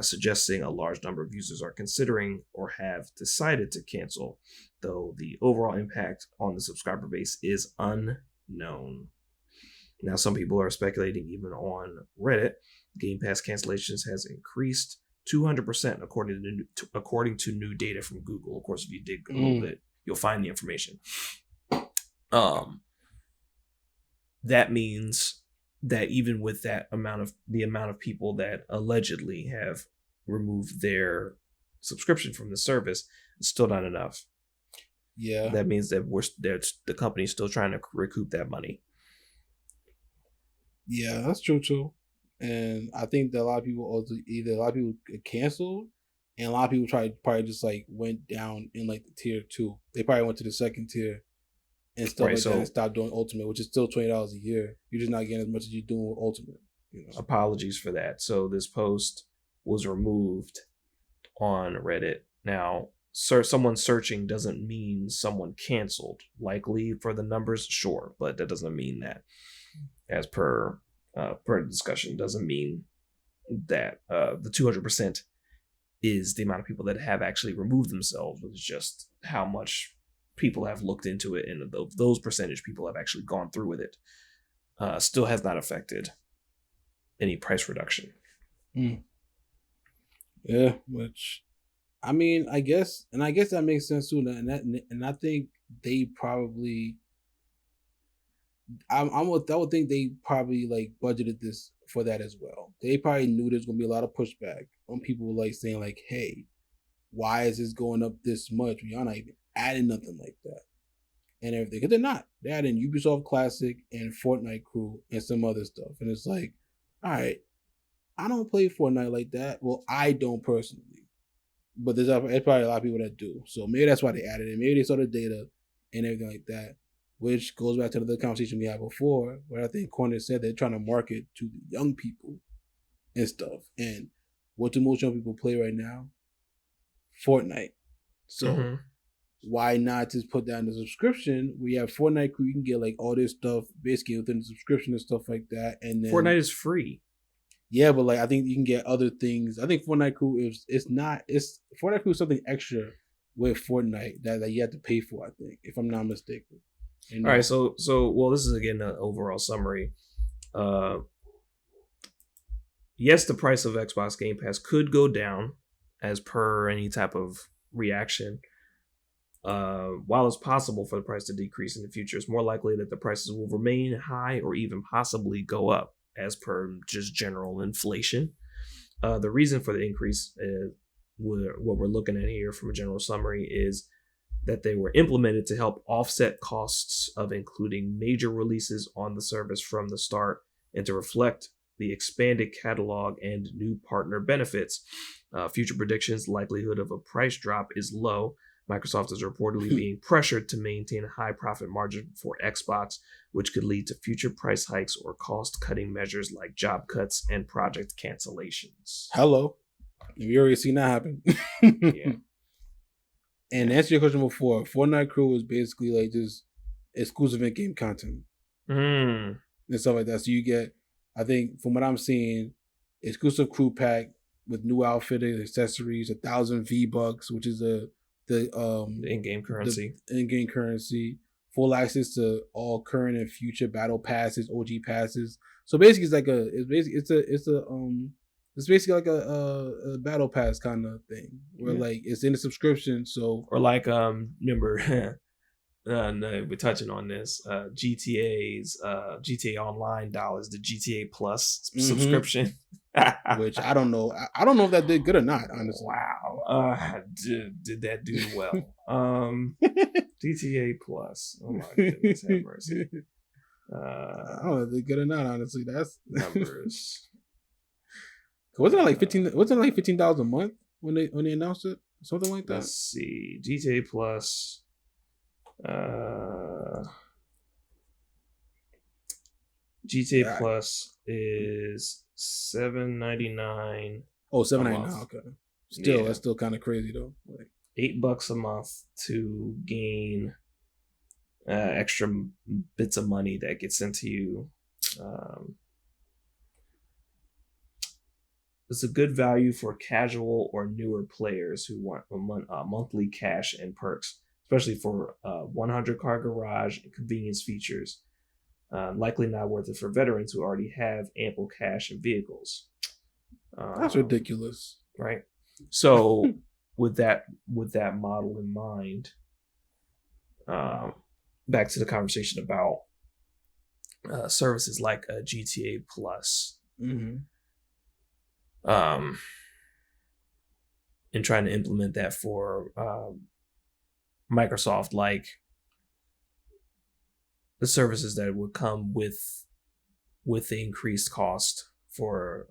suggesting a large number of users are considering or have decided to cancel, though the overall impact on the subscriber base is unknown. Now, some people are speculating even on Reddit, Game Pass cancellations has increased 200% according to new data from Google. Of course, if you dig a little bit, you'll find the information. That means that even with the amount of people that allegedly have removed their subscription from the service, it's still not enough. Yeah, that means that the company's still trying to recoup that money. Yeah, that's true too. And I think that a lot of people canceled, and a lot of people probably just like went down in like the tier 2. They probably went to the second tier and stuff like that, and stopped doing Ultimate, which is still $20 a year. You're just not getting as much as you're doing with Ultimate. Apologies for that. So this post was removed on Reddit. Now, someone searching doesn't mean someone canceled. Likely for the numbers, sure, but that doesn't mean that. As per the discussion, doesn't mean that the 200% is the amount of people that have actually removed themselves. It's just how much people have looked into it, and those percentage people have actually gone through with it. Still has not affected any price reduction. Yeah, which I mean, I guess that makes sense too. And I think they probably. I would think they probably like budgeted this for that as well. They probably knew there's gonna be a lot of pushback on people like saying like, "Hey, why is this going up this much? Y'all not even adding nothing like that," and everything. Because they're not. They're adding Ubisoft Classic and Fortnite Crew and some other stuff. And it's like, all right, I don't play Fortnite like that. Well, I don't personally, but there's probably a lot of people that do. So maybe that's why they added it. Maybe they saw the data and everything like that. Which goes back to the conversation we had before, where I think Corner said they're trying to market to the young people and stuff. And what do most young people play right now? Fortnite. So why not just put down the subscription? We have Fortnite Crew. You can get like all this stuff basically within the subscription and stuff like that. And then Fortnite is free. Yeah, but like I think you can get other things. I think Fortnite Crew Fortnite Crew is something extra with Fortnite that you have to pay for. I think, if I'm not mistaken. All right, so well, this is again an overall summary. Yes, the price of Xbox Game Pass could go down as per any type of reaction. While it's possible for the price to decrease in the future, it's more likely that the prices will remain high or even possibly go up as per just general inflation. The reason for the increase, what we're looking at here from a general summary, is that they were implemented to help offset costs of including major releases on the service from the start and to reflect the expanded catalog and new partner benefits. Future predictions, likelihood of a price drop is low. Microsoft is reportedly being pressured to maintain a high profit margin for Xbox, which could lead to future price hikes or cost-cutting measures like job cuts and project cancellations. Hello. We already seen that happen. Yeah. And to answer your question before, Fortnite Crew is basically like just exclusive in-game content and stuff like that. So you get, I think, from what I'm seeing, exclusive crew pack with new outfit and accessories, 1,000 V-Bucks, which is the in-game currency. The in-game currency, full access to all current and future battle passes, OG passes. So basically, it's basically like a battle pass kind of thing where like it's in a subscription. So or like remember no, we're touching on this GTA's GTA Online dollars, the GTA Plus subscription, which I don't know if that did good or not, honestly. Wow. Did that do well? GTA Plus, oh my goodness, have mercy. I don't know if they did good or not, honestly. That's numbers. Wasn't it like $15 a month when they announced it? Something like that. Let's see. GTA Plus. GTA Plus is $7.99. Oh, $7.99. Okay. Still, that's still kind of crazy though. Like $8 a month to gain extra bits of money that gets sent to you. It's a good value for casual or newer players who want monthly cash and perks, especially for 100 car garage and convenience features. Likely not worth it for veterans who already have ample cash and vehicles. That's ridiculous, right? So with that model in mind, back to the conversation about services like GTA Plus, and trying to implement that for Microsoft, like the services that would come with the increased cost for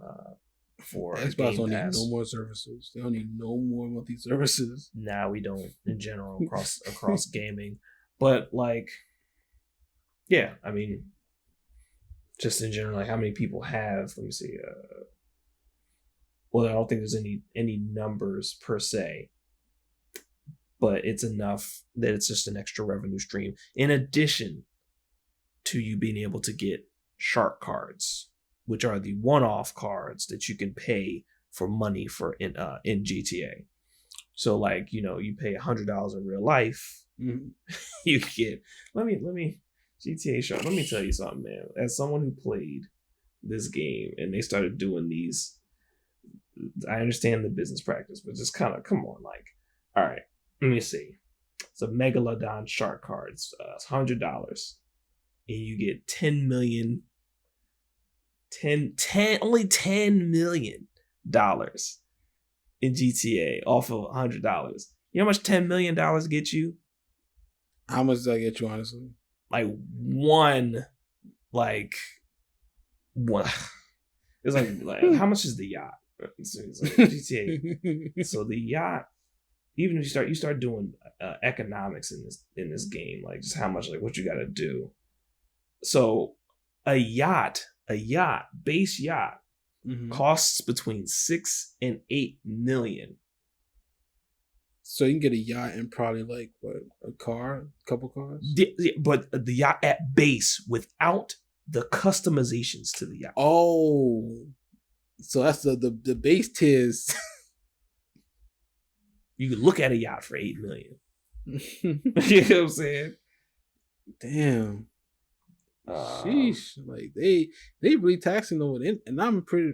Xbox don't need no more services. They don't need no more monthly services. Nah, we don't in general across gaming. But like, yeah, I mean, just in general, like how many people have, let me see, well, I don't think there's any numbers per se, but it's enough that it's just an extra revenue stream in addition to you being able to get shark cards, which are the one-off cards that you can pay for money for in GTA. So like, you pay $100 in real life, you get let me GTA Shark. Let me tell you something, man. As someone who played this game and they started doing these, I understand the business practice, but just kind of come on, like, all right, let me see. It's a Megalodon shark cards. It's $100, and you get 10 million. Only $10 million in GTA off of $100. You know how much $10 million get you? How much does that get you, honestly? Like one. It's like how much is the yacht? It's like GTA. So the yacht, even if you start doing economics in this game, like just how much, like what you got to do. So a base yacht costs between 6 and 8 million. So you can get a yacht and probably like what, a couple cars? But the yacht at base without the customizations to the yacht. Oh, so that's the base tiers. You could look at a yacht for 8 million. You know what I'm saying? Damn. Sheesh, like they really taxing over it, and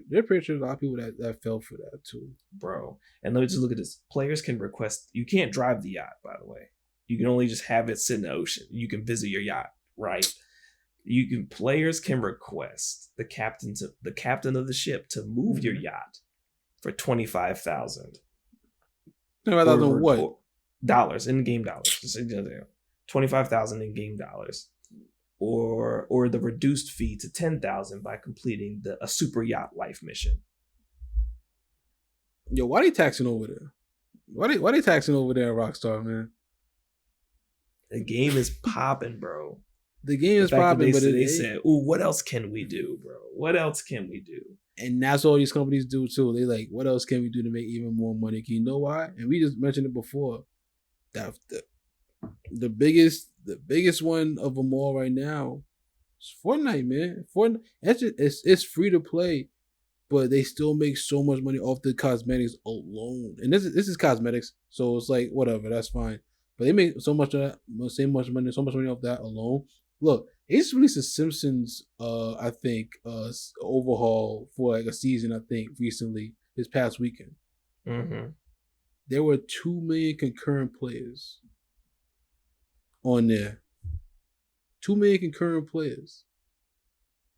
they're pretty sure a lot of people that fell for that too, bro. And let me just look at this. Players can request. You can't drive the yacht, by the way. You can only just have it sit in the ocean. You can visit your yacht, right? Players can request the captain of the ship to move your yacht for $25,000. $25,000 what? Dollars, in-game dollars. $25,000 in-game dollars. Or the reduced fee to $10,000 by completing a super yacht life mission. Yo, why they taxing over there? Why they taxing over there at Rockstar, man? The game is popping, bro. The game is popping, but they said, "Ooh, what else can we do, bro? What else can we do?" And that's all these companies do too. They like, what else can we do to make even more money? Can you know why? And we just mentioned it before. That the biggest one of them all right now is Fortnite, man. Fortnite, it's free to play, but they still make so much money off the cosmetics alone. And this is cosmetics, so it's like whatever, that's fine. But they make so much money off that alone. Look, they just released a Simpsons, I think, overhaul for like a season. I think recently, this past weekend, there were 2 million concurrent players on there. 2 million concurrent players.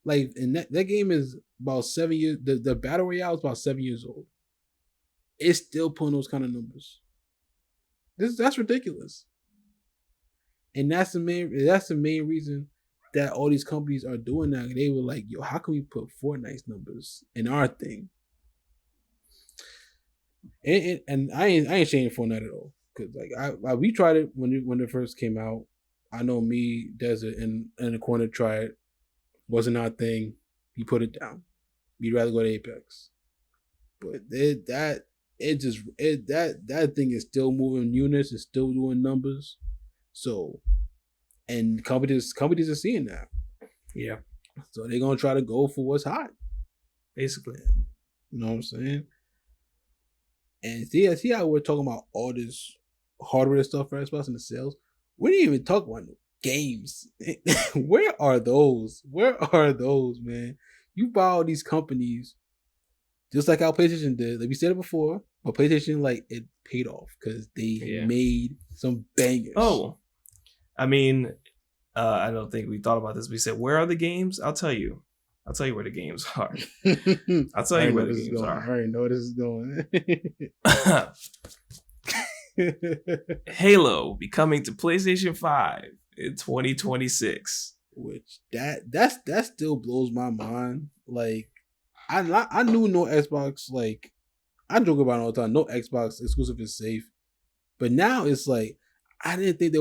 Like, and that game is about 7 years. The battle royale is about 7 years old. It's still pulling those kind of numbers. That's ridiculous. And that's the main reason that all these companies are doing that. They were like, yo, how can we put Fortnite's numbers in our thing? And I ain't saying Fortnite at all. Cause like we tried it when it first came out. I know me, Desert, in the corner tried it. Wasn't our thing. We put it down. We'd rather go to Apex. But that thing is still moving units. It's still doing numbers. So, and companies are seeing that. Yeah. So they're gonna try to go for what's hot, basically. You know what I'm saying? And see how we're talking about all this hardware stuff for Xbox and the sales. We didn't even talk about games. Where are those? Where are those, man? You buy all these companies, just like how PlayStation did. Like we said it before, but PlayStation, like, it paid off because they made some bangers. Oh, I mean, I don't think we thought about this. We said, where are the games? I'll tell you where the games are. I'll tell you where the games are. I already know where this is going. Halo be coming to PlayStation 5 in 2026. Which that still blows my mind. Like, I knew no Xbox, like, I joke about it all the time, no Xbox exclusive is safe. But now it's like, I didn't think they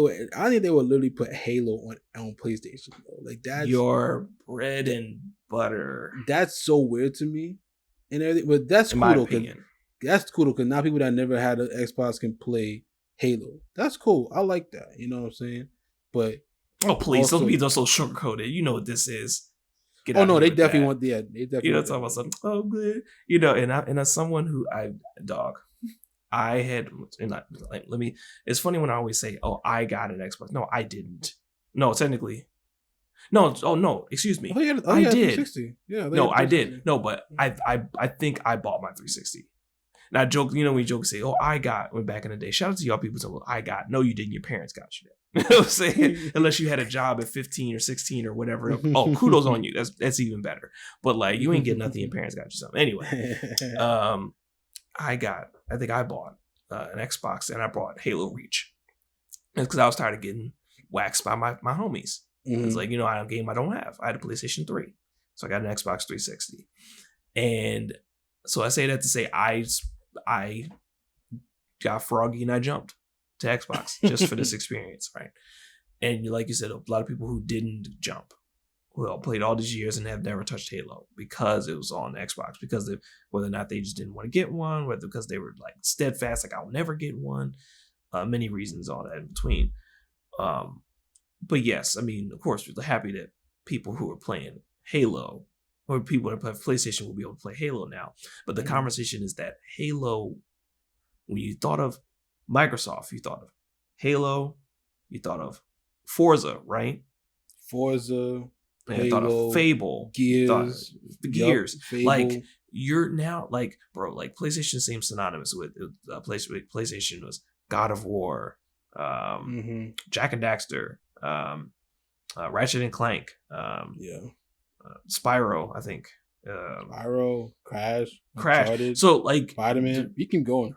would literally put Halo on PlayStation, though. Like, that's your bread and butter. That's so weird to me. And everything, but that's cool though. That's cool because now people that never had an Xbox can play Halo. That's cool. I like that. You know what I'm saying? But please, those people are so sugarcoated. You know what this is. They definitely want the. They definitely. You know, talking about something. Oh, good. You know, and as someone who I had, and like, let me. It's funny when I always say, "Oh, I got an Xbox." No, I didn't. No, technically. No. Oh no. Excuse me. I did. Yeah. No, I did. No, but I think I bought my 360. And I joke, you know, we joke, say, "Oh, I got," when back in the day. Shout out to y'all people saying, "Well, I got." No, you didn't. Your parents got you that. You know what I'm saying? Unless you had a job at 15 or 16 or whatever. Oh, kudos on you. That's even better. But like, you ain't get nothing. Your parents got you something. Anyway, I think I bought an Xbox and I bought Halo Reach. It's because I was tired of getting waxed by my homies. It's like, you know, I have a game I don't have. I had a PlayStation 3. So I got an Xbox 360. And so I say that to say I got froggy and I jumped to Xbox just for this experience, right? And like you said, a lot of people who didn't jump, who played all these years and have never touched Halo because it was on Xbox, because whether or not they just didn't want to get one, whether because they were like steadfast, like I'll never get one, many reasons, all that in between. But yes, I mean, of course, we're happy that people who are playing Halo or people that play PlayStation will be able to play Halo now. But the conversation is that Halo, when you thought of Microsoft, you thought of Halo, you thought of Forza, right? Forza, Halo, you thought of Fable, Gears, Gears. Fable. Like, you're now like, bro, like PlayStation seems synonymous with PlayStation was God of War, Jack and Daxter, Ratchet and Clank, Spyro, I think. Spyro, Crash. Uncharted, so like Spider-Man, you can go on.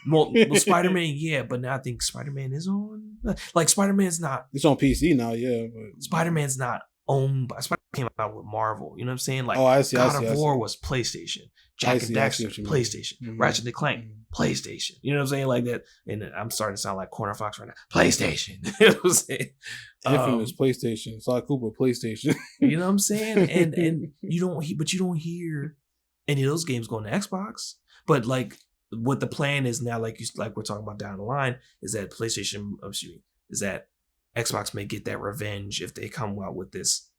Well, Spider-Man, yeah, but now I think Spider-Man is on. Like, Spider-Man's not. It's on PC now, yeah. But Spider-Man's not owned by. Spider-Man came out with Marvel. You know what I'm saying? Like, I see. God of War was PlayStation. Jack and Daxter, PlayStation. Ratchet and Clank, PlayStation. You know what I'm saying? Like that. And I'm starting to sound like Corner Fox right now. PlayStation. You know what I'm saying? Infamous PlayStation. Sly Cooper PlayStation. You know what I'm saying? And you don't hear any of those games going to Xbox. But like, what the plan is now, like we're talking about down the line, is that Xbox may get that revenge if they come out with this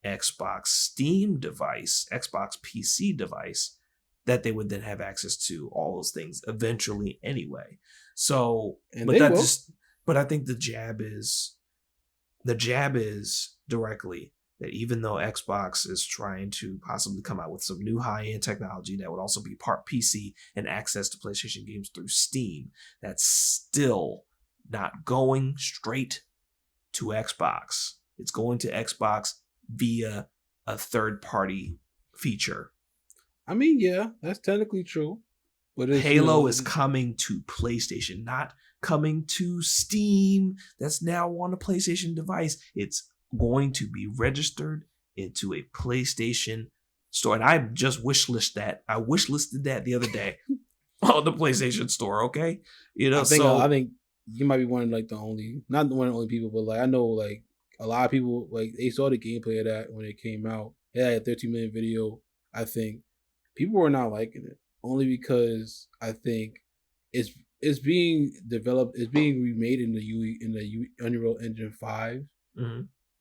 Xbox Steam device, Xbox PC device, that they would then have access to all those things eventually anyway. So, but I think the jab is directly that even though Xbox is trying to possibly come out with some new high-end technology that would also be part PC and access to PlayStation games through Steam, that's still not going straight to Xbox. It's going to Xbox via a third-party feature. I mean, yeah, that's technically true. But Halo is coming to PlayStation, not coming to Steam. That's now on a PlayStation device. It's going to be registered into a PlayStation store. And I just wishlisted that. I wishlisted that the other day on the PlayStation store, okay? You know, I think you might be one of like not one of the only people, but like I know like a lot of people, like they saw the gameplay of that when it came out. It had a 13-minute video. I think people were not liking it only because I think it's being developed, it's being remade in the Unreal Engine 5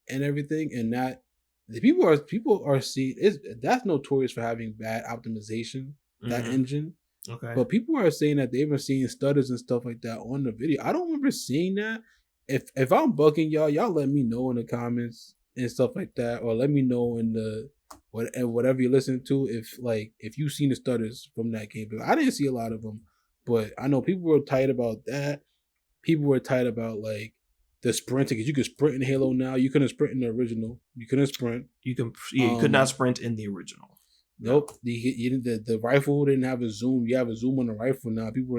and everything, and that the people are seeing that's notorious for having bad optimization. that engine. Okay. But people are saying that they've been seeing stutters and stuff like that on the video. I don't remember seeing that. If I'm bugging y'all let me know in the comments and stuff like that, or let me know in the whatever you listen to if you've seen the stutters from that game. But I didn't see a lot of them, but I know people were tight about that. People were tight about like the sprinting, because you can sprint in Halo now. You couldn't sprint in the original. You couldn't sprint. You could not sprint in the original. Nope. The rifle didn't have a zoom. You have a zoom on the rifle now. People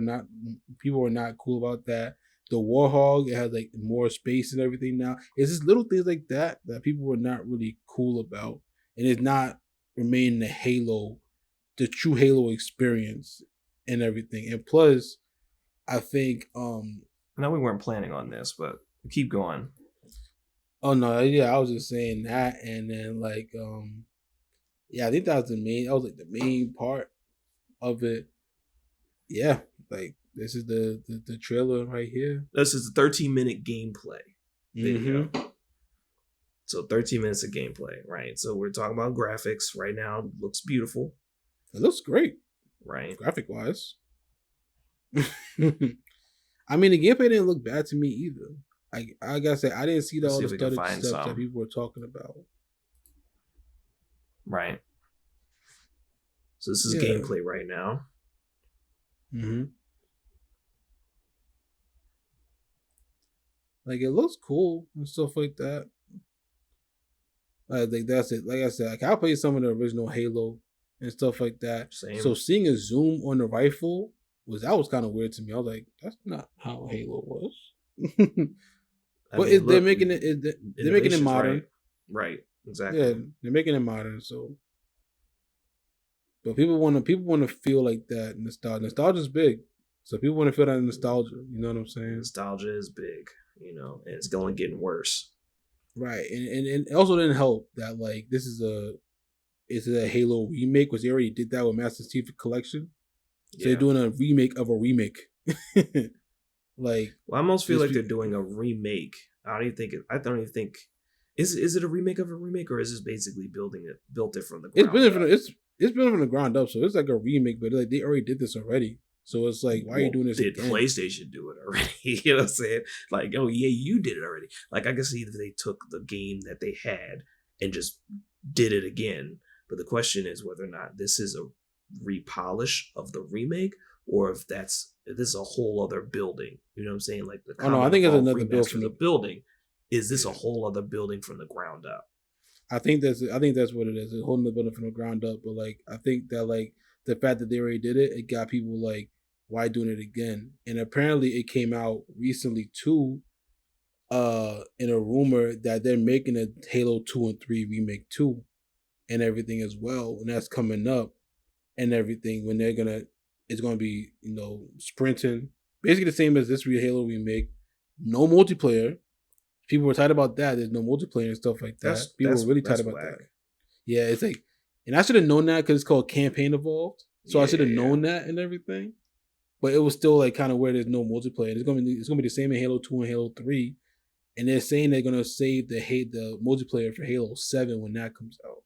were not cool about that. The Warhog, it has like more space and everything now. It's just little things like that people were not really cool about, and it's not remaining the true Halo experience and everything. And plus, I think now we weren't planning on this, but keep going. Oh no, yeah, I was just saying that, and then like yeah, I think that was the main part of it. Yeah, like this is the trailer right here. This is a 13-minute gameplay video. Mm-hmm. So 13 minutes of gameplay, right? So we're talking about graphics right now. It looks beautiful. It looks great, right? Graphic wise. I mean, the gameplay didn't look bad to me either. I gotta say, I didn't see all the stuff that people were talking about. Right. So this is gameplay right now. Mm-hmm. Like, it looks cool and stuff like that. I think that's it. Like I said, I played some of the original Halo and stuff like that. Same. So seeing a zoom on the rifle was kind of weird to me. I was like, that's not how Halo was. But they're making it modern. Right. Exactly. Yeah, they're making it modern. So, but people want to feel like that nostalgia. Nostalgia's big, so people want to feel that nostalgia. You know what I'm saying? Nostalgia is big, and it's going getting worse. Right, and it also didn't help that like this is a Halo remake, because they already did that with Master Chief Collection. So they're doing a remake of a remake. Like, well, I almost feel like they're doing a remake. I don't even think. Is it a remake of a remake, or is this basically built it from the ground up? It's built from the ground up, so it's like a remake, but like they already did this already. So it's like, why are you doing this again? Did PlayStation do it already? You know what I'm saying? Like, oh yeah, you did it already. Like, I can see that they took the game that they had and just did it again. But the question is whether or not this is a repolish of the remake, or if this is a whole other building. You know what I'm saying? Like the I think it's another build from the building. Is this a whole other building from the ground up? I think that's what it is. It's holding the building from the ground up. But like, I think that like the fact that they already did it, it got people like, why doing it again? And apparently it came out recently too, in a rumor that they're making a Halo 2 and 3 remake 2 and everything as well. And that's coming up and everything when it's gonna be, sprinting. Basically the same as this Halo remake. No multiplayer. People were tight about that. There's no multiplayer and stuff like that. People were really tight about that. Yeah, it's like, and I should have known that because it's called Campaign Evolved. So I should have known that and everything. But it was still like kind of where there's no multiplayer. It's gonna be the same in Halo 2 and Halo 3. And they're saying they're gonna save the multiplayer for Halo 7 when that comes out.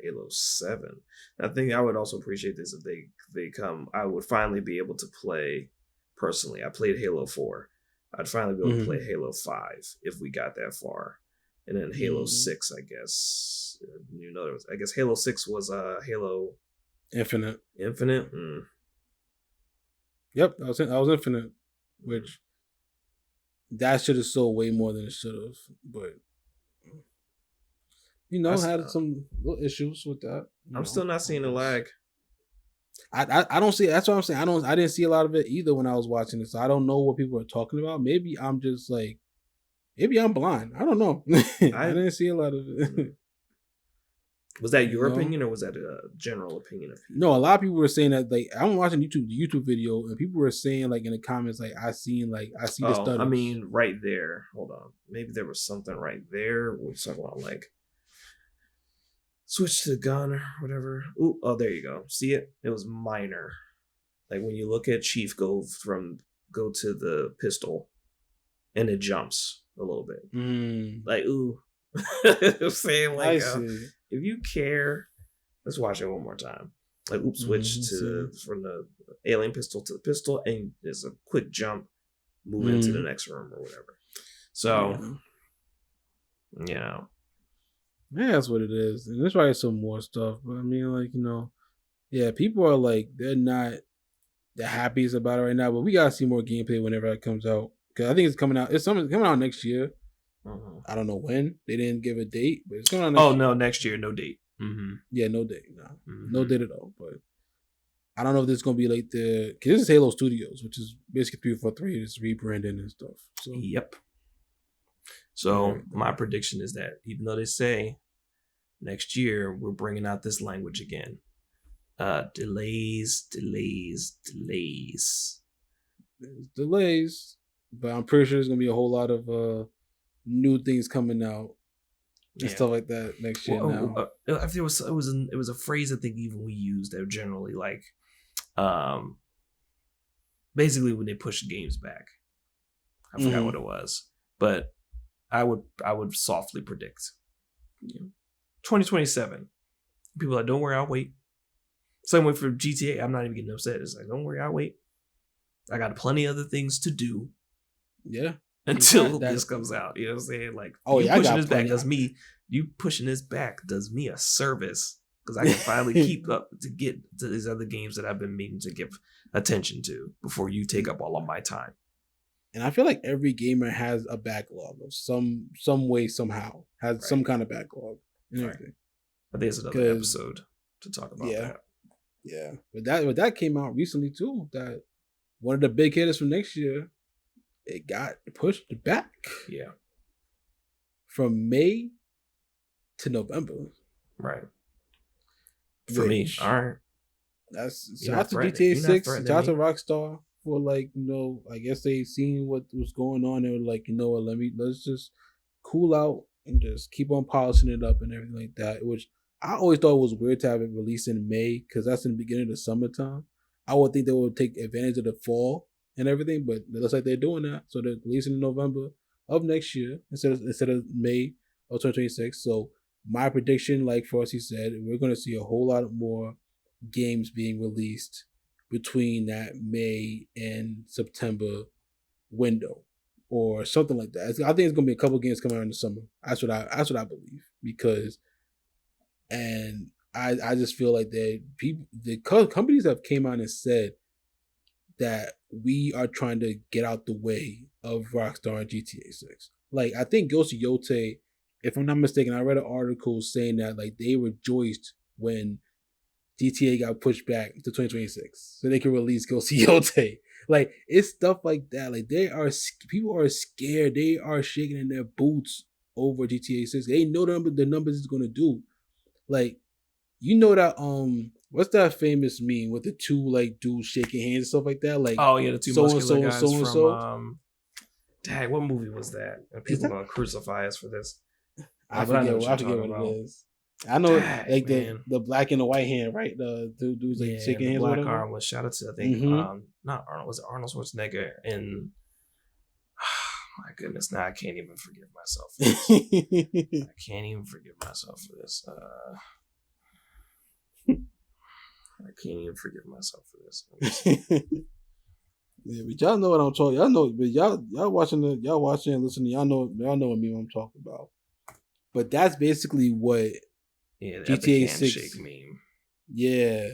Halo 7. I think I would also appreciate this if they come. I would finally be able to play personally. I played Halo 4. I'd finally be able to play Halo 5 if we got that far. And then Halo 6, I guess. I guess Halo 6 was Halo Infinite. Infinite? Yep, that was Infinite. Which that should have sold way more than it should have. But had some little issues with that. I'm still not seeing the lag. I don't see. That's what I'm saying. I didn't see a lot of it either when I was watching this. So I don't know what people are talking about. Maybe I'm just like, maybe I'm blind. I don't know. I didn't see a lot of it. Was that your opinion, or was that a general opinion of people? No, a lot of people were saying that. Like, I'm watching the YouTube video, and people were saying like in the comments, like I see the stutters. I mean, right there. Hold on. Maybe there was something right there. We're talking about like. Switch to the gun or whatever. Oh, there you go. See it? It was minor. Like when you look at Chief go to the pistol, and it jumps a little bit. Like, ooh. I'm saying, like, if you care, let's watch it one more time. Like switch from the alien pistol to the pistol, and there's a quick jump, move into the next room or whatever. So, yeah, that's what it is. And there's probably some more stuff, but I mean, like, yeah, people are like, they're not the happiest about it right now, but we gotta see more gameplay whenever it comes out, because I think it's coming out. It's coming out next year. I don't know when. They didn't give a date, but it's coming out next year. No, next year, no date. Yeah, no date. No date at all. But I don't know if this is gonna be like because this is Halo Studios, which is basically 343, is rebranding and stuff. So yep. So my prediction is that even though they say next year we're bringing out this language again, delays. There's delays, but I'm pretty sure there's gonna be a whole lot of new things coming out and stuff like that next year. I think it was a phrase I think even we used that generally like, basically when they push games back. I forgot what it was, but I would softly predict 2027. People are like, don't worry, I'll wait. Same way for GTA. I'm not even getting upset. It's like, don't worry, I'll wait. I got plenty of other things to do. Yeah. Until this comes out. You know what I'm saying? Like, you pushing this back does me a service. Because I can finally keep up to get to these other games that I've been meaning to give attention to before you take up all of my time. And I feel like every gamer has a backlog of some way, somehow. Has some kind of backlog. Right. I think it's another episode to talk about that. Yeah. But that came out recently too. That one of the big hitters from next year, it got pushed back. Yeah. From May to November. Right. For me. All right. That's shout out to GTA 6, shout out to Rockstar for I guess they seen what was going on. They were like, let's just cool out and just keep on polishing it up and everything like that. Which I always thought was weird to have it released in May, because that's in the beginning of the summertime. I would think they would take advantage of the fall and everything, but it looks like they're doing that. So they're releasing in November of next year instead of May of 2026. So my prediction, like Frosty said, we're going to see a whole lot more games being released between that May and September window or something like that. I think it's going to be a couple games coming out in the summer. That's what I believe, because I just feel like the companies have came out and said that we are trying to get out the way of Rockstar and GTA 6. Like, I think Ghost Yote, if I'm not mistaken, I read an article saying that they rejoiced when GTA got pushed back to 2026 so they can release Ghost Yote. Like, it's stuff like that. Like, people are scared. They are shaking in their boots over GTA 6. They know the numbers it's gonna do. Like, that what's that famous meme with the two dudes shaking hands and stuff like that? Like, the two muscular guys from dang, what movie was that? And people are gonna crucify us for this. I forget what it is. I know the black and the white hand, right? The dudes shaking hands. Black arm was shout out to, I think, not Arnold, was it Arnold Schwarzenegger? And my goodness, now I can't even forgive myself for this. I can't even forgive myself for this. I can't even forgive myself for this. Yeah, but y'all know what I'm talking. Y'all know, but y'all watching and listening. Y'all know what meme I'm talking about. But that's basically what GTA 6 meme. Yeah.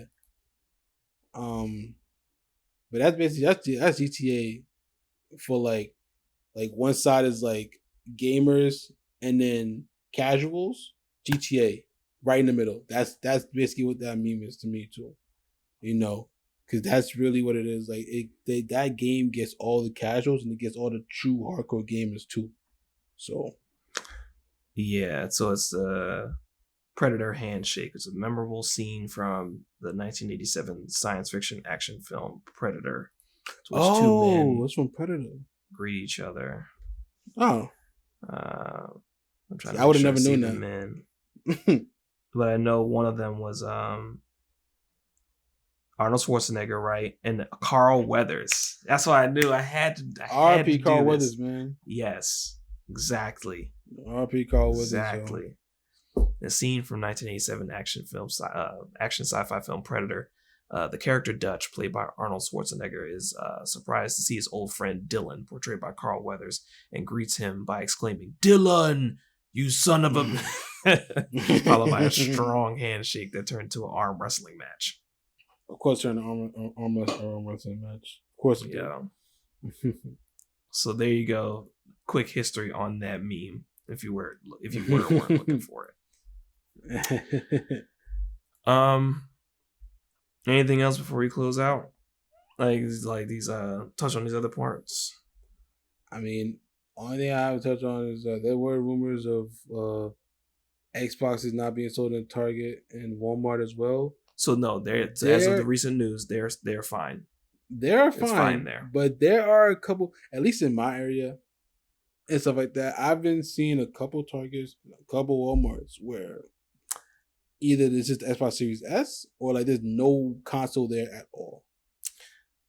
But that's basically that's GTA for like one side is gamers and then casuals. GTA right in the middle. That's basically what that meme is to me too. Because that's really what it is. That game gets all the casuals and it gets all the true hardcore gamers too. So yeah, so it's the Predator handshake. It's a memorable scene from the 1987 science fiction action film Predator. Two men it's from Predator. Greet each other. Oh, I'm trying. I would have never known that. Men. But I know one of them was Arnold Schwarzenegger, right? And Carl Weathers. That's why I knew I had to. R.P. Carl Weathers, man. Yes, exactly. R.P. Carl Weathers. Exactly. A scene from 1987 action sci-fi film Predator. The character Dutch, played by Arnold Schwarzenegger, is surprised to see his old friend Dylan, portrayed by Carl Weathers, and greets him by exclaiming, "Dylan, you son of a..." followed by a strong handshake that turned into an arm wrestling match. Of course, turned an arm wrestling match. Of course it did. Yeah. So there you go. Quick history on that meme, if you weren't looking for it. Anything else before we close out? Like these touch on these other parts. I mean, only thing I have to touch on is there were rumors of Xboxes not being sold in Target and Walmart as well. So no, as of the recent news, they're fine. They're fine there, but there are a couple, at least in my area and stuff like that. I've been seeing a couple Targets, a couple Walmarts where either there's just the Xbox Series S or like there's no console there at all.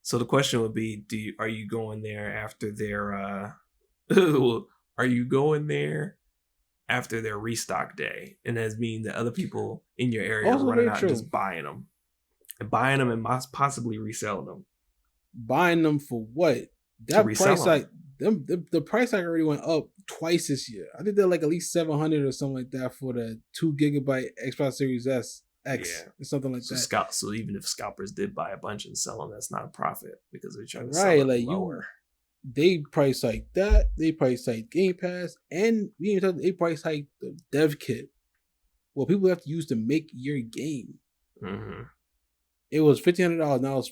So the question would be, are you going there after their are you going there after their restock day? And that means that other people in your area are running out and just buying them and possibly reselling them. Buying them for what? That price like the price tag already went up twice this year. I think they're like at least $700 or something like that for the 2 GB Xbox Series X or something like that. So even if scalpers did buy a bunch and sell them, that's not a profit because they're trying to sell it like lower. They price like that. They price like Game Pass, and they price like the dev kit. What people have to use to make your game. Mm-hmm. It was $1,500. Now it's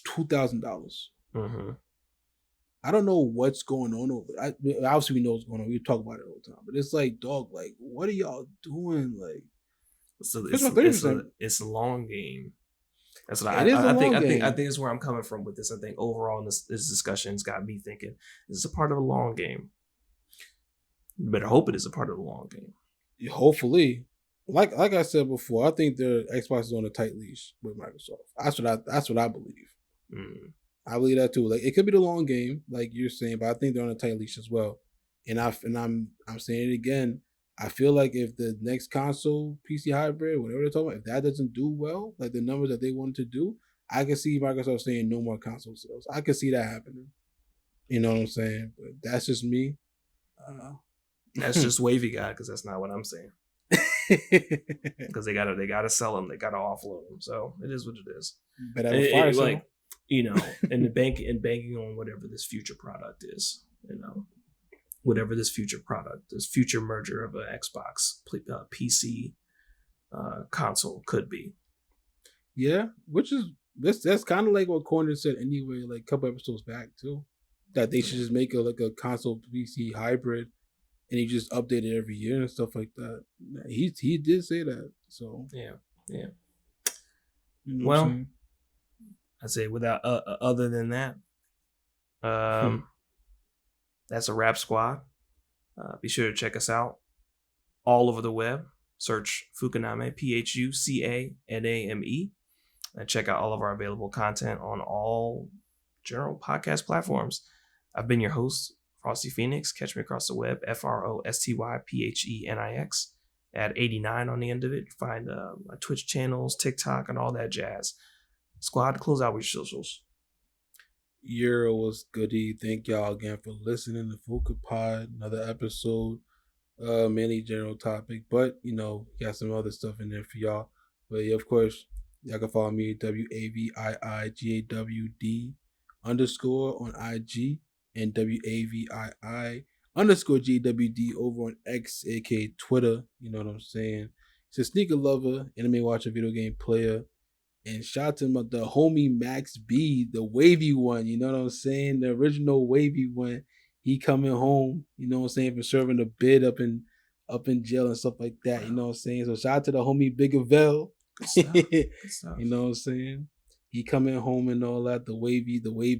$2,000. Mm-hmm. I don't know what's going on over. Obviously, we know what's going on. We talk about it all the time, but it's like, dog, like, what are y'all doing? Like, so it's a long game. That's what I think is where I'm coming from with this. I think overall, this discussion's got me thinking this is a part of a long game. You better hope it is a part of the long game. Yeah, hopefully, like I said before, I think the Xbox is on a tight leash with Microsoft. That's what I believe. Mm. I believe that too. Like, it could be the long game, like you're saying, but I think they're on a tight leash as well. And I'm saying it again. I feel like if the next console PC hybrid, whatever they're talking about, if that doesn't do well, like the numbers that they wanted to do, I can see Microsoft saying no more console sales. I can see that happening. You know what I'm saying? But that's just me. That's just Wavy guy, because that's not what I'm saying. Because they gotta sell them, they gotta offload them. So it is what it is. But fire like, you know, and banking on whatever this future product is, you know. Whatever this future product, this future merger of an Xbox PC console could be. Yeah, which is that's kind of like what Corner said anyway, like a couple episodes back too, that they should just make a console PC hybrid, and he just update it every year and stuff like that. He did say that, so yeah. You know well, I'd say without other than that, that's a wrap, squad. Be sure to check us out all over the web. Search Fukaname, PHUCANAME, and check out all of our available content on all general podcast platforms. I've been your host, Frosty Phoenix. Catch me across the web, FROSTYPHENIX, at 89 on the end of it. Find my Twitch channels, TikTok, and all that jazz. Squad, close out with your socials. Was goody. Thank y'all again for listening to Fuka Pod, another episode. Mainly general topic, but you know, got some other stuff in there for y'all. But yeah, of course, y'all can follow me WAVIIGAWD _on IG and WAVII_GWD over on X, aka Twitter. You know what I'm saying? It's a sneaker lover, anime watcher, video game player. And shout out to the homie Max B, the wavy one, you know what I'm saying? The original wavy one. He coming home, you know what I'm saying, for serving a bid up in jail and stuff like that, you know what I'm saying? So shout out to the homie Big Avell. Good stuff. You know what I'm saying? He coming home and all that. The wave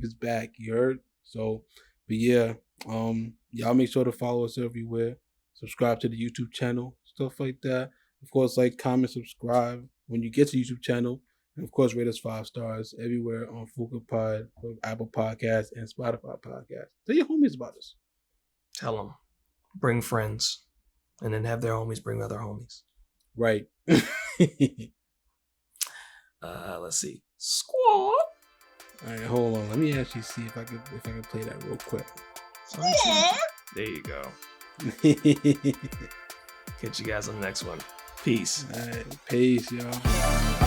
is back, you heard? So, but yeah, y'all make sure to follow us everywhere. Subscribe to the YouTube channel, stuff like that. Of course, like, comment, subscribe when you get to the YouTube channel. And of course, rate us 5 stars everywhere on Fuka Pod, Apple Podcasts, and Spotify Podcasts. Tell your homies about us. Tell them. Bring friends. And then have their homies bring other homies. Right. Let's see. Squad. All right, hold on. Let me actually see if I can play that real quick. There you go. Catch you guys on the next one. Peace. All right, peace, y'all.